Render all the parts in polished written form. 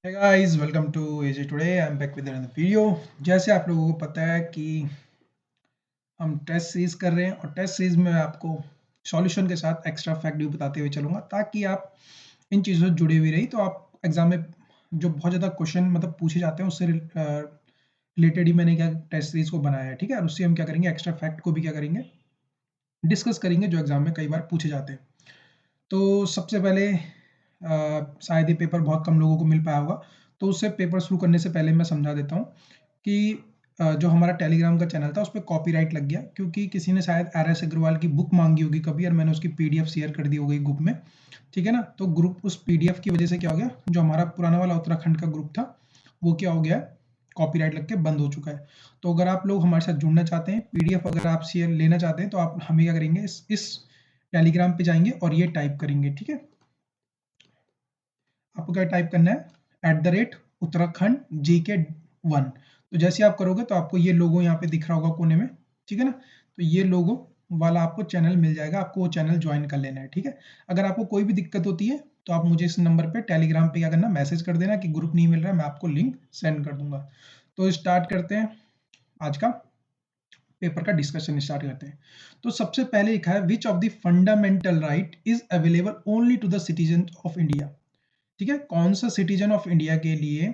Hey guys, welcome to AJ Today. I'm back with another video. जैसे आप लोगों को पता है कि हम टेस्ट सीरीज कर रहे हैं और टेस्ट सीरीज में मैं आपको सॉल्यूशन के साथ एक्स्ट्रा फैक्ट भी बताते हुए चलूंगा ताकि आप इन चीज़ों से जुड़े हुए रही तो आप एग्जाम में जो बहुत ज़्यादा क्वेश्चन मतलब पूछे जाते हैं उससे रिलेटेड ही मैंने क्या टेस्ट सीरीज को बनाया है। ठीक है, और उससे हम क्या करेंगे, एक्स्ट्रा फैक्ट को भी क्या करेंगे, डिस्कस करेंगे जो एग्जाम में कई बार पूछे जाते हैं। तो सबसे पहले शायद ये पेपर बहुत कम लोगों को मिल पाया होगा, तो उससे पेपर शुरू करने से पहले मैं समझा देता हूँ कि जो हमारा टेलीग्राम का चैनल था उस पर कॉपीराइट लग गया क्योंकि किसी ने शायद RS अग्रवाल की बुक मांगी होगी कभी और मैंने उसकी PDF शेयर कर दी होगी ग्रुप में। ठीक है ना, तो ग्रुप उस PDF की वजह से क्या हो गया, जो हमारा पुराना वाला उत्तराखंड का ग्रुप था वो क्या हो गया है, कॉपीराइट लग के बंद हो चुका है। तो अगर आप लोग हमारे साथ जुड़ना चाहते हैं, PDF अगर आप शेयर लेना चाहते हैं तो आप हमें क्या करेंगे, इस टेलीग्राम पे जाएंगे और ये टाइप करेंगे। ठीक है, आपको क्या टाइप करना है, @उत्तराखंड GK1। तो जैसे आप करोगे तो आपको ये लोगो यहाँ पे दिख रहा होगा कोने में। ठीक है ना, तो ये लोगो वाला आपको चैनल मिल जाएगा, आपको वो चैनल ज्वाइन कर लेना है। ठीक है, अगर आपको कोई भी दिक्कत होती है तो आप मुझे इस नंबर पे टेलीग्राम पे क्या करना, मैसेज कर देना कि ग्रुप नहीं मिल रहा है, मैं आपको लिंक सेंड कर दूंगा। तो स्टार्ट करते हैं, आज का पेपर का डिस्कशन स्टार्ट करते हैं। तो सबसे पहले लिखा है, which of the fundamental right is available only to the citizen of India. ठीक है, कौन सा सिटीजन ऑफ इंडिया के लिए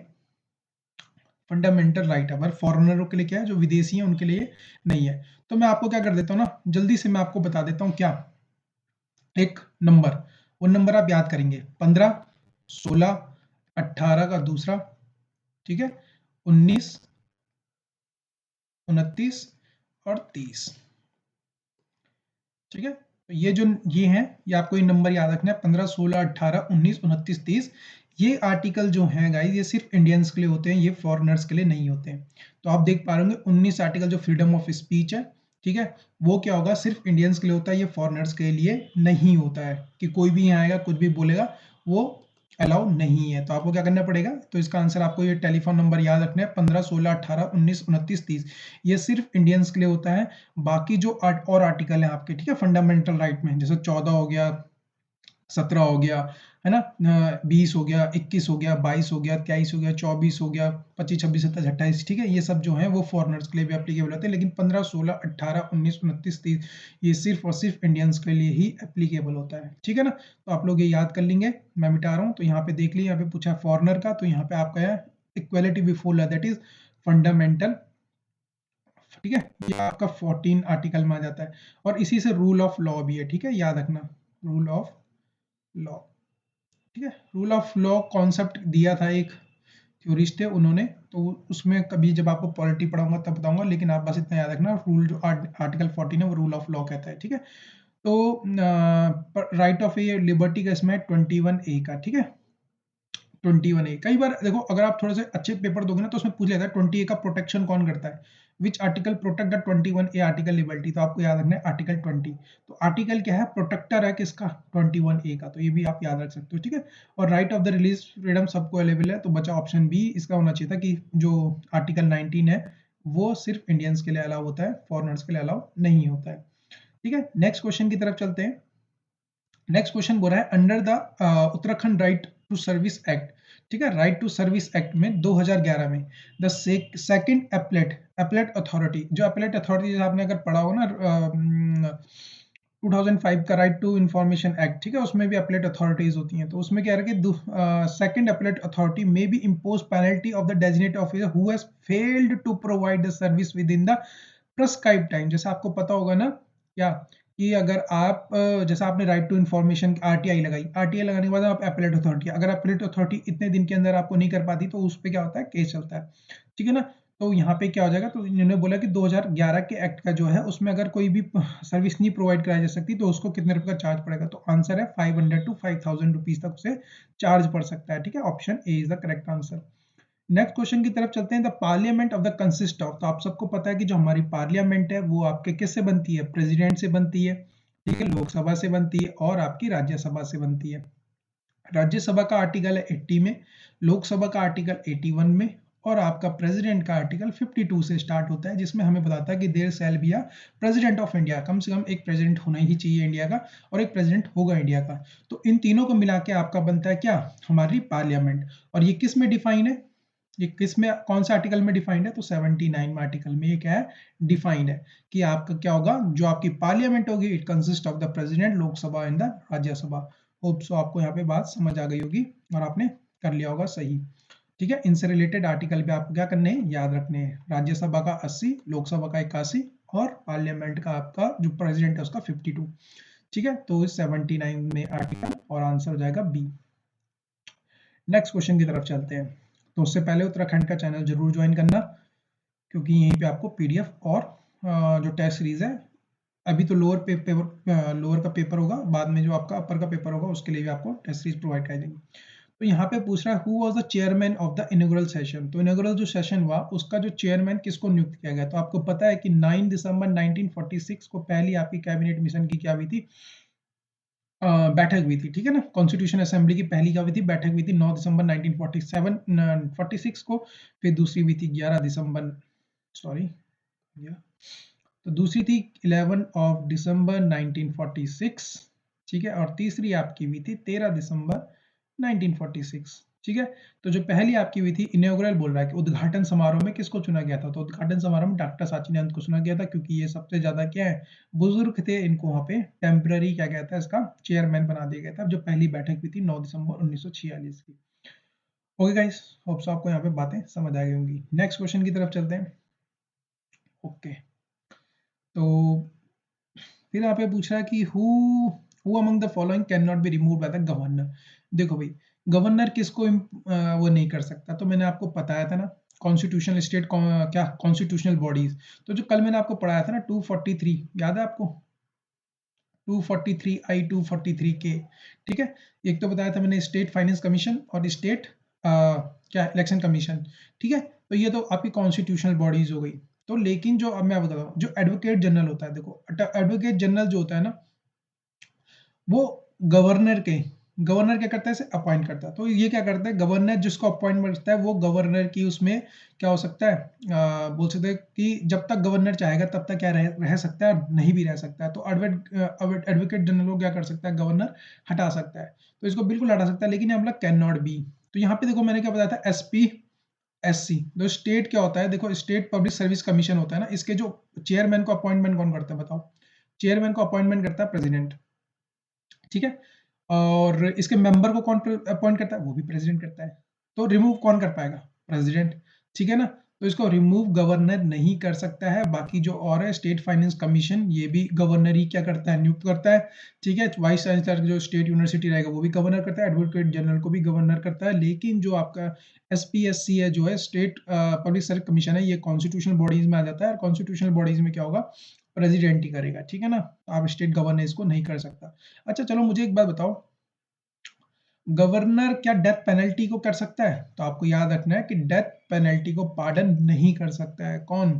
फंडामेंटल राइट है, पर फॉरेनरों के लिए क्या है, जो विदेशी हैं उनके लिए नहीं है। तो मैं आपको क्या कर देता हूँ ना, जल्दी से मैं आपको बता देता हूँ क्या, एक नंबर, वो नंबर आप याद करेंगे, 15, 16, 18 का दूसरा, ठीक है, 19, 29 और 30। ठीक है, तो ये जो ये हैं, ये आपको ये नंबर याद रखना है, 15, 16, 18, 19, 29, 30। ये आर्टिकल जो हैं गाइस, ये सिर्फ इंडियंस के लिए होते हैं, ये फॉरेनर्स के लिए नहीं होते हैं। तो आप देख पा रहे होंगे 19 आर्टिकल जो फ्रीडम ऑफ स्पीच है, ठीक है, वो क्या होगा, सिर्फ इंडियंस के लिए होता है, ये फॉरेनर्स के लिए नहीं होता है कि कोई भी यहाँ आएगा कुछ भी बोलेगा, वो अलाउ नहीं है। तो आपको क्या करना पड़ेगा, तो इसका आंसर आपको ये टेलीफोन नंबर याद रखना है, 15, 16, 18, 19, 29, 30। ये सिर्फ इंडियंस के लिए होता है। बाकी जो और आर्टिकल हैं आपके, ठीक है, फंडामेंटल राइट में, जैसे 14 हो गया, 17 हो गया, है ना, 20 हो गया, 21 हो गया, 22 हो गया, 23 हो गया, 24 हो गया, 25, 26, 27, 28। ठीक है, ये सब जो है वो फॉरेनर्स के लिए भी एप्लीकेबल होते हैं, लेकिन 15, 16, 18, 19, 29, 30 ये सिर्फ और सिर्फ इंडियंस के लिए ही एप्लीकेबल होता है। ठीक है ना, तो आप लोग ये याद कर लेंगे, मैं मिटा रहा हूँ। तो यहाँ पे देख लीजिए, यहाँ पे पूछा है फॉरेनर का, तो यहाँ पे आपका है equality before law, that is fundamental. ठीक है, ये आपका 14 आर्टिकल में आ जाता है, और इसी से रूल ऑफ लॉ भी है। ठीक है, याद रखना, रूल ऑफ लॉ। ठीक है, रूल ऑफ लॉ कॉन्सेप्ट दिया था एक थ्योरिस्ट है उन्होंने, तो उसमें कभी जब आपको पॉलिटी पढ़ाऊंगा तब बताऊंगा, लेकिन आप बस इतना याद रखना, रूल जो आर्टिकल 14 है वो रूल ऑफ लॉ कहता है। ठीक है, तो राइट ऑफ ए लिबर्टी का इसमें 21A का। ठीक है, 21A, कई बार देखो अगर आप थोड़े से अच्छे पेपर दोगे ना तो उसमें पूछ लेता है 20A का प्रोटेक्शन कौन करता है, which article protect the 21A article liberty. तो आपको याद रखना है आर्टिकल 20। तो आर्टिकल क्या है, प्रोटेक्टर है किसका, 21A का, तो ये भी आप याद रख सकते हो। ठीक है, और right of the release freedom सबको अवेलेबल है, तो बचा ऑप्शन बी, इसका होना चाहिए था कि जो आर्टिकल 19 है वो सिर्फ इंडियंस के लिए अलाउ होता है, फॉरनर्स के लिए अलाउ नहीं होता है। ठीक है, नेक्स्ट क्वेश्चन की तरफ चलते हैं। नेक्स्ट क्वेश्चन बोल रहा है, under the Uttarakhand right to service act. ठीक है, राइट टू सर्विस एक्ट में 2011 में द सेकंड एपलेट अथॉरिटी, जो एपलेट अथॉरिटी आपने अगर पढ़ा हो ना, 2005 का राइट टू इंफॉर्मेशन एक्ट, ठीक है, उसमें भी एपलेट अथॉरिटीज होती हैं। तो उसमें क्या है कि second appellate authority may be impose penalty of the designated officer who has failed to provide the service within the prescribe time. जैसे आपको पता होगा ना क्या, कि अगर आप जैसे आपने राइट टू इन्फॉर्मेशन RTI लगाई, RTI लगाने के बाद आप एपलेट अथॉरिटी, अगर एपलेट अथॉरिटी इतने दिन के अंदर आपको नहीं कर पाती तो उस पर क्या होता है, केस चलता है। ठीक है ना, तो यहाँ पे क्या हो जाएगा, तो इन्होंने बोला कि 2011 के एक्ट का जो है उसमें अगर कोई भी सर्विस नहीं प्रोवाइड कराई जा सकती तो उसको कितने रुपए का चार्ज पड़ेगा। तो आंसर है 500 to 5000 रुपीज तक उसे चार्ज पड़ सकता है। ठीक है, option A is the correct answer. Next question की तरफ चलते हैं, the parliament of the consist of. तो आप सबको पता है कि जो हमारी पार्लियामेंट है वो आपके किससे बनती है, प्रेसिडेंट से बनती है, ठीक है, लोकसभा से बनती है और आपकी राज्यसभा से बनती है। राज्यसभा का आर्टिकल है 80 में, लोकसभा का आर्टिकल 81 में, और आपका प्रेसिडेंट का आर्टिकल 52 से स्टार्ट होता है, जिसमें हमें बताता है कि there shall be a president of India, कम से कम एक प्रेसिडेंट होना ही चाहिए इंडिया का, और एक प्रेसिडेंट होगा इंडिया का। तो इन तीनों को मिला के आपका बनता है क्या, हमारी पार्लियामेंट। और ये किस में डिफाइन है, ये किस में, कौन सा आर्टिकल में डिफाइंड है, तो 79 आर्टिकल में ये क्या है, डिफाइंड है कि आपका क्या होगा, जो आपकी पार्लियामेंट होगी, it consist of the president, Lok Sabha and the Rajya Sabha. Hope so आपको यहाँ पे बात समझ आ गई होगी और आपने कर लिया होगा सही। ठीक है, इनसे रिलेटेड आर्टिकल भी आपको क्या करने हैं, याद रखने हैं। राज्यसभा का 80, लोकसभा का 81 और पार्लियामेंट का आपका जो प्रेसिडेंट है उसका 52। ठीक है, तो इस 79 में आर्टिकल, और आंसर हो जाएगा बी। नेक्स्ट क्वेश्चन की तरफ चलते हैं। तो उससे पहले उत्तराखंड का चैनल जरूर ज्वाइन करना, क्योंकि यहीं पे आपको पीडीएफ और जो टेस्ट सीरीज है, अभी तो लोअर का पेपर होगा, बाद में जो आपका अपर का पेपर होगा उसके लिए भी आपको टेस्ट सीरीज प्रोवाइड कर देंगे। तो यहाँ पे पूछ रहा है who was the chairman of the inaugural session. तो इनॉग्रल जो सेशन हुआ उसका जो चेयरमैन किसको नियुक्त किया गया, तो आपको पता है कि 9 दिसंबर 1946 को पहली आपकी कैबिनेट मिशन की क्या हुई थी, बैठक हुई थी। ठीक है ना, कॉन्स्टिट्यूशन असेंबली की पहली क्या हुई थी, बैठक हुई थी 9 दिसंबर 1946 को। फिर दूसरी हुई थी 11 दिसंबर, सॉरी, तो दूसरी थी 11 ऑफ दिसंबर 1946। ठीक है, और तीसरी आपकी हुई थी 13 दिसंबर 1946। ठीक है, तो जो पहली आपकी हुई थी इनॉग्रल, बोल रहा है कि उद्घाटन समारोह में किसको चुना गया था, तो उद्घाटन समारोह में डॉक्टर साचिनायंत को चुना गया था, क्योंकि ये सबसे ज्यादा क्या है, बुजुर्ग थे, इनको वहां पे टेम्पररी क्या कहता है, इसका चेयरमैन बना दिया गया था, जो पहली बैठक हुई थी 9 दिसंबर 1946 की। ओके गाइस, होप सो आपको यहाँ पे बातें समझ आ गई होंगी। नेक्स्ट क्वेश्चन की तरफ चलते हैं। ओके, तो फिर यहाँ पे पूछ रहा है कि who among the following can not be remove by the governor. देखो भाई, गवर्नर किसको वो नहीं कर सकता, तो मैंने आपको बताया था ना, कॉन्स्टिट्यूशनल स्टेट क्या कॉन्स्टिट्यूशनल बॉडीज। तो जो कल मैंने आपको पढ़ाया था ना 243, याद है आपको, 243 आई 243 के। ठीक है, एक तो बताया था मैंने स्टेट फाइनेंस कमीशन और स्टेट क्या इलेक्शन कमीशन। ठीक है, तो ये तो आपकी कॉन्स्टिट्यूशनल बॉडीज हो गई। तो लेकिन जो अब मैं बताता हूँ, जो एडवोकेट जनरल होता है, देखो एडवोकेट जनरल जो होता है ना, वो गवर्नर के, गवर्नर क्या करता है, इसे अपॉइंट करता है। तो ये क्या करता है, गवर्नर जिसको अपॉइंटमेंट करता है वो गवर्नर की उसमें क्या हो सकता है, बोल सकते हैं कि जब तक गवर्नर चाहेगा तब तक क्या रह सकता है, और नहीं भी रह सकता है। तो एडवोकेट जनरल को क्या कर सकता है, गवर्नर हटा सकता है, तो इसको बिल्कुल हटा सकता है, लेकिन हम लोग कैन नॉट बी। तो यहाँ पे देखो मैंने क्या बताया था, एसपी एससी। तो स्टेट क्या होता है, देखो स्टेट पब्लिक सर्विस कमीशन होता है ना, इसके जो चेयरमैन को अपॉइंटमेंट कौन करता है बताओ, चेयरमैन को अपॉइंटमेंट करता है प्रेसिडेंट। ठीक है, और इसके मेंबर को कौन अपॉइंट करता है, वो भी प्रेसिडेंट करता है। तो रिमूव कौन कर पाएगा, प्रेसिडेंट। ठीक है ना, तो इसको रिमूव गवर्नर नहीं कर सकता है। बाकी जो और है, स्टेट फाइनेंस कमीशन, ये भी गवर्नर ही क्या करता है, नियुक्त करता है। ठीक है, वाइस चांसलर जो स्टेट यूनिवर्सिटी रहेगा वो भी गवर्नर करता है, एडवोकेट जनरल को भी गवर्नर करता है। लेकिन जो आपका एसपीएससी है, जो है स्टेट पब्लिक सर्विस कमीशन है, ये कॉन्स्टिट्यूशनल बॉडीज में आ जाता है, और कॉन्स्टिट्यूशनल बॉडीज में क्या होगा, प्रेसिडेंट ही करेगा। ठीक है ना, आप स्टेट गवर्नर इसको नहीं कर सकता। अच्छा चलो मुझे एक बात बताओ, गवर्नर क्या डेथ पेनल्टी को कर सकता है, तो आपको याद रखना है कि डेथ पेनल्टी को पार्डन नहीं कर सकता है। कौन,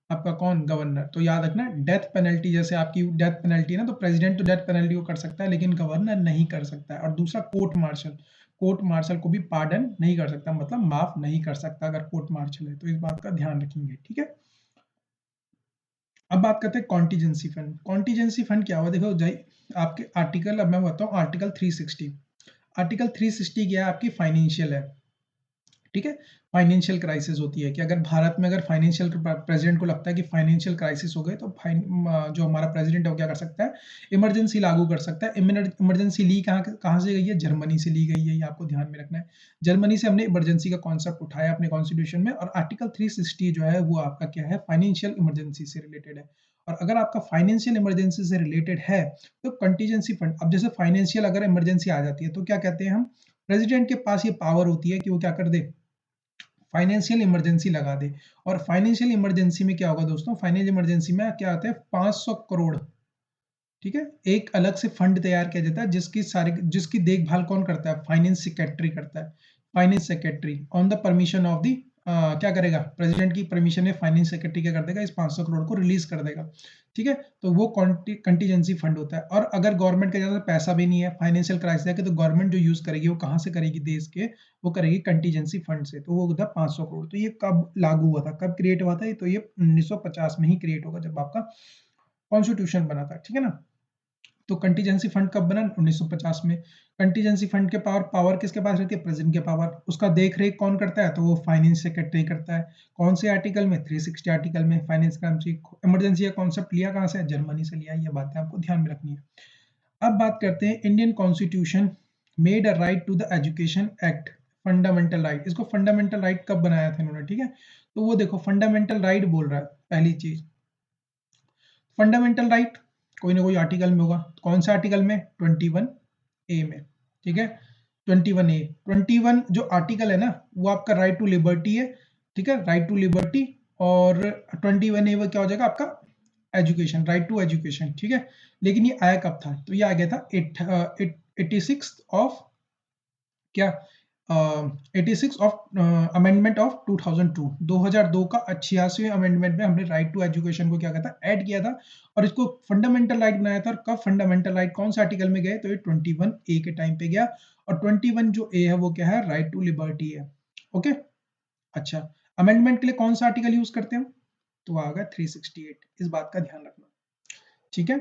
आपका कौन, गवर्नर। तो याद रखना, डेथ पेनल्टी, जैसे आपकी डेथ पेनल्टी है ना, तो प्रेसिडेंट तो डेथ पेनल्टी को कर सकता है, लेकिन गवर्नर नहीं कर सकता है। और दूसरा कोर्ट मार्शल, कोर्ट मार्शल को भी पार्डन नहीं कर सकता, मतलब माफ नहीं कर सकता अगर कोर्ट मार्शल है, तो इस बात का ध्यान रखेंगे। ठीक है, अब बात करते हैं कॉन्टीजेंसी फंड। कॉन्टीजेंसी फंड क्या हुआ, देखो भाई, आपके आर्टिकल, अब मैं बताऊं आर्टिकल 360। आर्टिकल 360 क्या है, आपकी फाइनेंशियल है। ठीक है, फाइनेंशियल क्राइसिस होती है कि अगर भारत में, अगर फाइनेंशियल प्रेसिडेंट को लगता है कि फाइनेंशियल क्राइसिस हो गए, तो जो हमारा प्रेसिडेंट है वो क्या कर सकता है, इमरजेंसी लागू कर सकता है। इमरजेंसी ली कहाँ से गई है, जर्मनी से ली गई है, ये आपको ध्यान में रखना है। जर्मनी से हमने इमरजेंसी का कॉन्सेप्ट उठाया अपने कॉन्स्टिट्यूशन में, और आर्टिकल 360 जो है वो आपका क्या है, फाइनेंशियल इमरजेंसी से रिलेटेड है। और अगर आपका फाइनेंशियल इमरजेंसी से रिलेटेड है, तो कंटीजेंसी फंड, अब जैसे फाइनेंशियल अगर इमरजेंसी आ जाती है, तो क्या कहते हैं हम, प्रेसिडेंट के पास ये पावर होती है कि वो क्या कर दे, फाइनेंशियल इमरजेंसी लगा दे। और फाइनेंशियल इमरजेंसी में क्या होगा दोस्तों, फाइनेंशियल इमरजेंसी में क्या आता है, 500 करोड़। ठीक है, एक अलग से फंड तैयार किया जाता है, जिसकी देखभाल कौन करता है, फाइनेंस सेक्रेटरी करता है। Finance secretary on the permission of the क्या करेगा, प्रेसिडेंट की परमिशन है, फाइनेंस सेक्रेटरी क्या कर देगा, इस 500 करोड़ को रिलीज कर देगा। ठीक है, तो वो कंटीजेंसी फंड होता है। और अगर गवर्नमेंट के ज्यादा पैसा भी नहीं है, फाइनेंशियल क्राइसिस है, तो गवर्नमेंट जो यूज करेगी वो कहाँ से करेगी देश के, वो करेगी कंटीजेंसी फंड से। तो वो होता है 500 करोड़। तो ये कब लागू हुआ था, कब क्रिएट हुआ था, तो ये 1950 में ही क्रिएट होगा जब आपका कॉन्स्टिट्यूशन बना था, ठीक है ना। तो कंटीजेंसी फंड कब बना, 1950 में। कंटीजेंसी फंड के पावर किसके पास रहती है, प्रेसिडेंट के पावर। उसका देख रेख कौन करता है, तो वो फाइनेंस सेक्रेटरी करता है। कौन से आर्टिकल में, 360 आर्टिकल में फाइनेंस क्रमची। इमरजेंसी का कॉन्सेप्ट लिया कहां से, जर्मनी से लिया। ये बातें आपको ध्यान में रखनी है। अब बात करते हैं, Indian constitution made a right to the education act fundamental right. इसको फंडामेंटल राइट कब बनाया था इन्होंने, ठीक है। तो वो देखो फंडामेंटल राइट बोल रहा है, पहली चीज फंडामेंटल राइट कोई ना कोई आर्टिकल में होगा। कौन सा आर्टिकल में, 21 ए में, ठीक है। 21 ए, 21 जो आर्टिकल है ना, वो आपका राइट टू लिबर्टी है, ठीक है, राइट टू लिबर्टी। और 21 ए वो क्या हो जाएगा आपका, एजुकेशन, राइट टू एजुकेशन, ठीक है। लेकिन ये आया कब था, तो ये आ गया था 86 ऑफ क्या, 86 ऑफ अमेंडमेंट ऑफ 2002, 2002 का 86वें अमेंडमेंट में हमने राइट टू एजुकेशन को क्या कहता है, ऐड किया था। और इसको फंडामेंटल राइट बनाया था। और कब फंडामेंटल राइट कौन सा आर्टिकल में गए, तो ये 21 ए के टाइम पे गया। और 21 जो ए है वो क्या है, राइट टू लिबर्टी है। ओके, अच्छा, अमेंडमेंट के लिए कौन सा आर्टिकल यूज करते हैं, तो आ गया 368। इस बात का ध्यान रखना, ठीक है।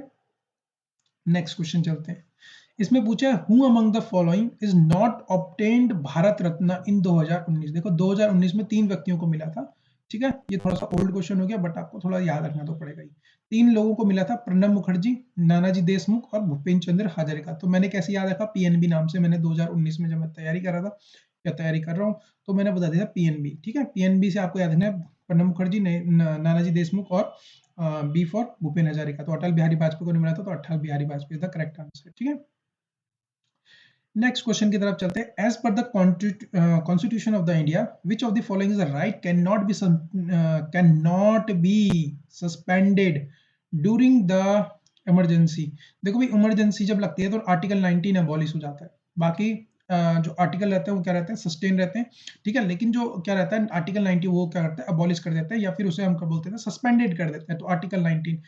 नेक्स्ट क्वेश्चन चलते हैं। इसमें पूछा है, who among the following is not obtained Bharat Ratna in 2019। देखो 2019 में 3 व्यक्तियों को मिला था, ठीक है। ये थोड़ा सा ओल्ड क्वेश्चन हो गया, बट आपको थोड़ा याद रखना तो पड़ेगा ही। 3 लोगों को मिला था, प्रणब मुखर्जी, नानाजी देशमुख और भूपेंद्र चंद्र हजारिका। तो मैंने कैसे याद रखा, पीएनबी नाम से। मैंने 2019 में जब मैं तैयारी कर रहा था या तैयारी कर रहा हूँ, तो मैंने बता दिया पीएनबी, ठीक है। पीएनबी से आपको याद रखना है, प्रणब मुखर्जी, नानाजी देशमुख और बी फॉर भूपेन हजारिका। तो अटल बिहारी वाजपेयी को नहीं मिला था, तो Atal Bihari Vajpayee is the correct answer, ठीक है। नेक्स्ट क्वेश्चन की तरफ चलते हैं। As per the constitution of the India, which of the following is a right can not be suspended during the emergency. देखो भाई, इमरजेंसी जब लगती है तो आर्टिकल 19 अबॉलिश हो जाता है। बाकी जो आर्टिकल रहते हैं वो क्या रहते हैं, सस्टेन रहते हैं, ठीक है। लेकिन जो क्या रहता है आर्टिकल 90, वो क्या करता है, अबॉलिश कर देता है, या फिर उसे हम क्या बोलते हैं, सस्पेंडेड कर देते हैं। तो आर्टिकल 19,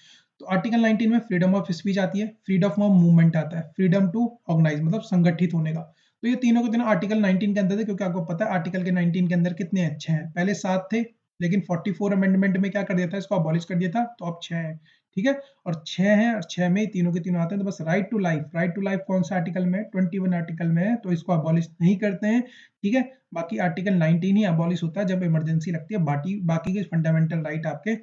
तो आर्टिकल 19 में फ्रीडम ऑफ स्पीच आती है, फ्रीडम ऑफ मूवमेंट आता है, फ्रीडम टू ऑर्गेनाइज मतलब संगठित होने का। तो ये तीनों के तीनों आर्टिकल 19 के अंदर थे, क्योंकि आपको पता है आर्टिकल के 19 के अंदर कितने अच्छे हैं, पहले 7 थे, लेकिन 44 अमेंडमेंट में क्या कर दिया था, इसको अबॉलिश कर दिया था, तो अब 6 है, ठीक है। और 6 है, और 6 में तीनों के तीनों आते हैं। तो बस right to life, right to life कौन सा आर्टिकल में, 21 आर्टिकल में है, तो इसको अबॉलिश नहीं करते हैं, ठीक है। बाकी आर्टिकल 19 ही अबॉलिश होता है जब इमरजेंसी लगती है, बाकी बाकी के फंडामेंटल राइट आपके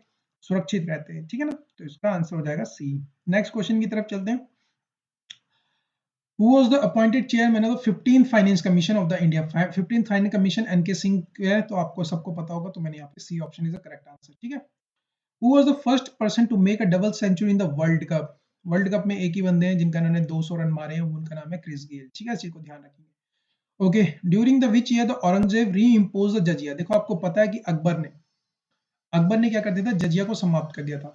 सुरक्षित रहते हैं, ठीक है ना। तो इसका आंसर हो जाएगा सी। नेक्स्ट क्वेश्चन की तरफ चलते हैं। Who was the appointed chairman of the 15th Finance Commission of the India? 15th Finance Commission N K Singh है, तो आपको सबको पता होगा, तो मैंने यहाँ पे C option is the correct answer, ठीक है। Who was the first person to make a double century in the World Cup? World cup में एक ही बंदे हैं जिनका इन्होंने 200 रन मारे हैं, उनका नाम है क्रिस गेल, ठीक है। इस चीज को ध्यान रखेंगे। Okay, during the which year the Aurangzeb री इम्पोज द जजिया। देखो आपको पता है कि अकबर ने क्या कर दिया था, जजिया को समाप्त कर दिया था,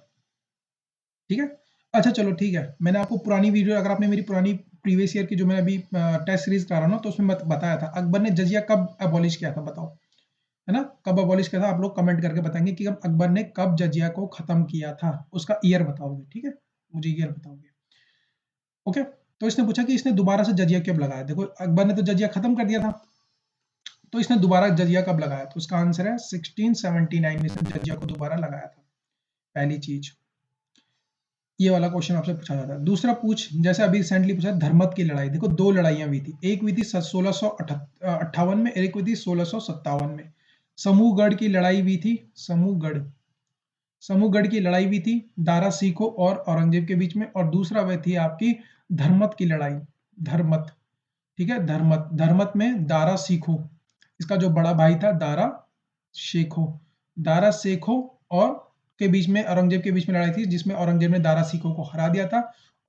ठीक है। अच्छा चलो ठीक है, मैंने आपको पुरानी वीडियो, अगर आपने मेरी पुरानी प्रीवियस ईयर की जो मैं अभी टेस्ट सीरीज करा रहा हूँ, तो उसमें बताया था अकबर ने जजिया कब अबॉलिश किया था, बताओ, है ना, कब अबॉलिश किया था। आप लोग कमेंट करके बताएंगे कि अकबर ने कब जजिया को खत्म किया था, उसका ईयर बताओगे, ठीक है, मुझे ईयर बताओगे। ओके, तो इसने पूछा कि इसने दोबारा से जजिया कब लगाया। देखो अकबर ने तो जजिया खत्म कर दिया था, तो इसने दोबारा जजिया कब लगाया, तो उसका आंसर है 1679 में इसने जजिया को दोबारा लगाया था, पहली चीज। ये वाला क्वेश्चन आपसे पूछा जाता है। दूसरा पूछ, जैसे अभी रिसेंटली पूछा धर्मत की लड़ाई। देखो 2 लड़ाइयां हुई थी, एक हुई थी 1658 में, एक हुई थी 1657 में। समूहगढ़ की लड़ाई हुई थी, समूहगढ़ की लड़ाई हुई थी दारा सिखों और औरंगजेब के बीच में। और दूसरा वह थी आपकी धर्मत की लड़ाई, धर्मत, ठीक है, धर्मत में दारा सिखों, इसका जो बड़ा भाई था दारा शेखो और के बीच में, औरंगजेब के बीच में लड़ाई थी, जिसमें औरंगजेब ने दारा सिखों को हरा दिया था।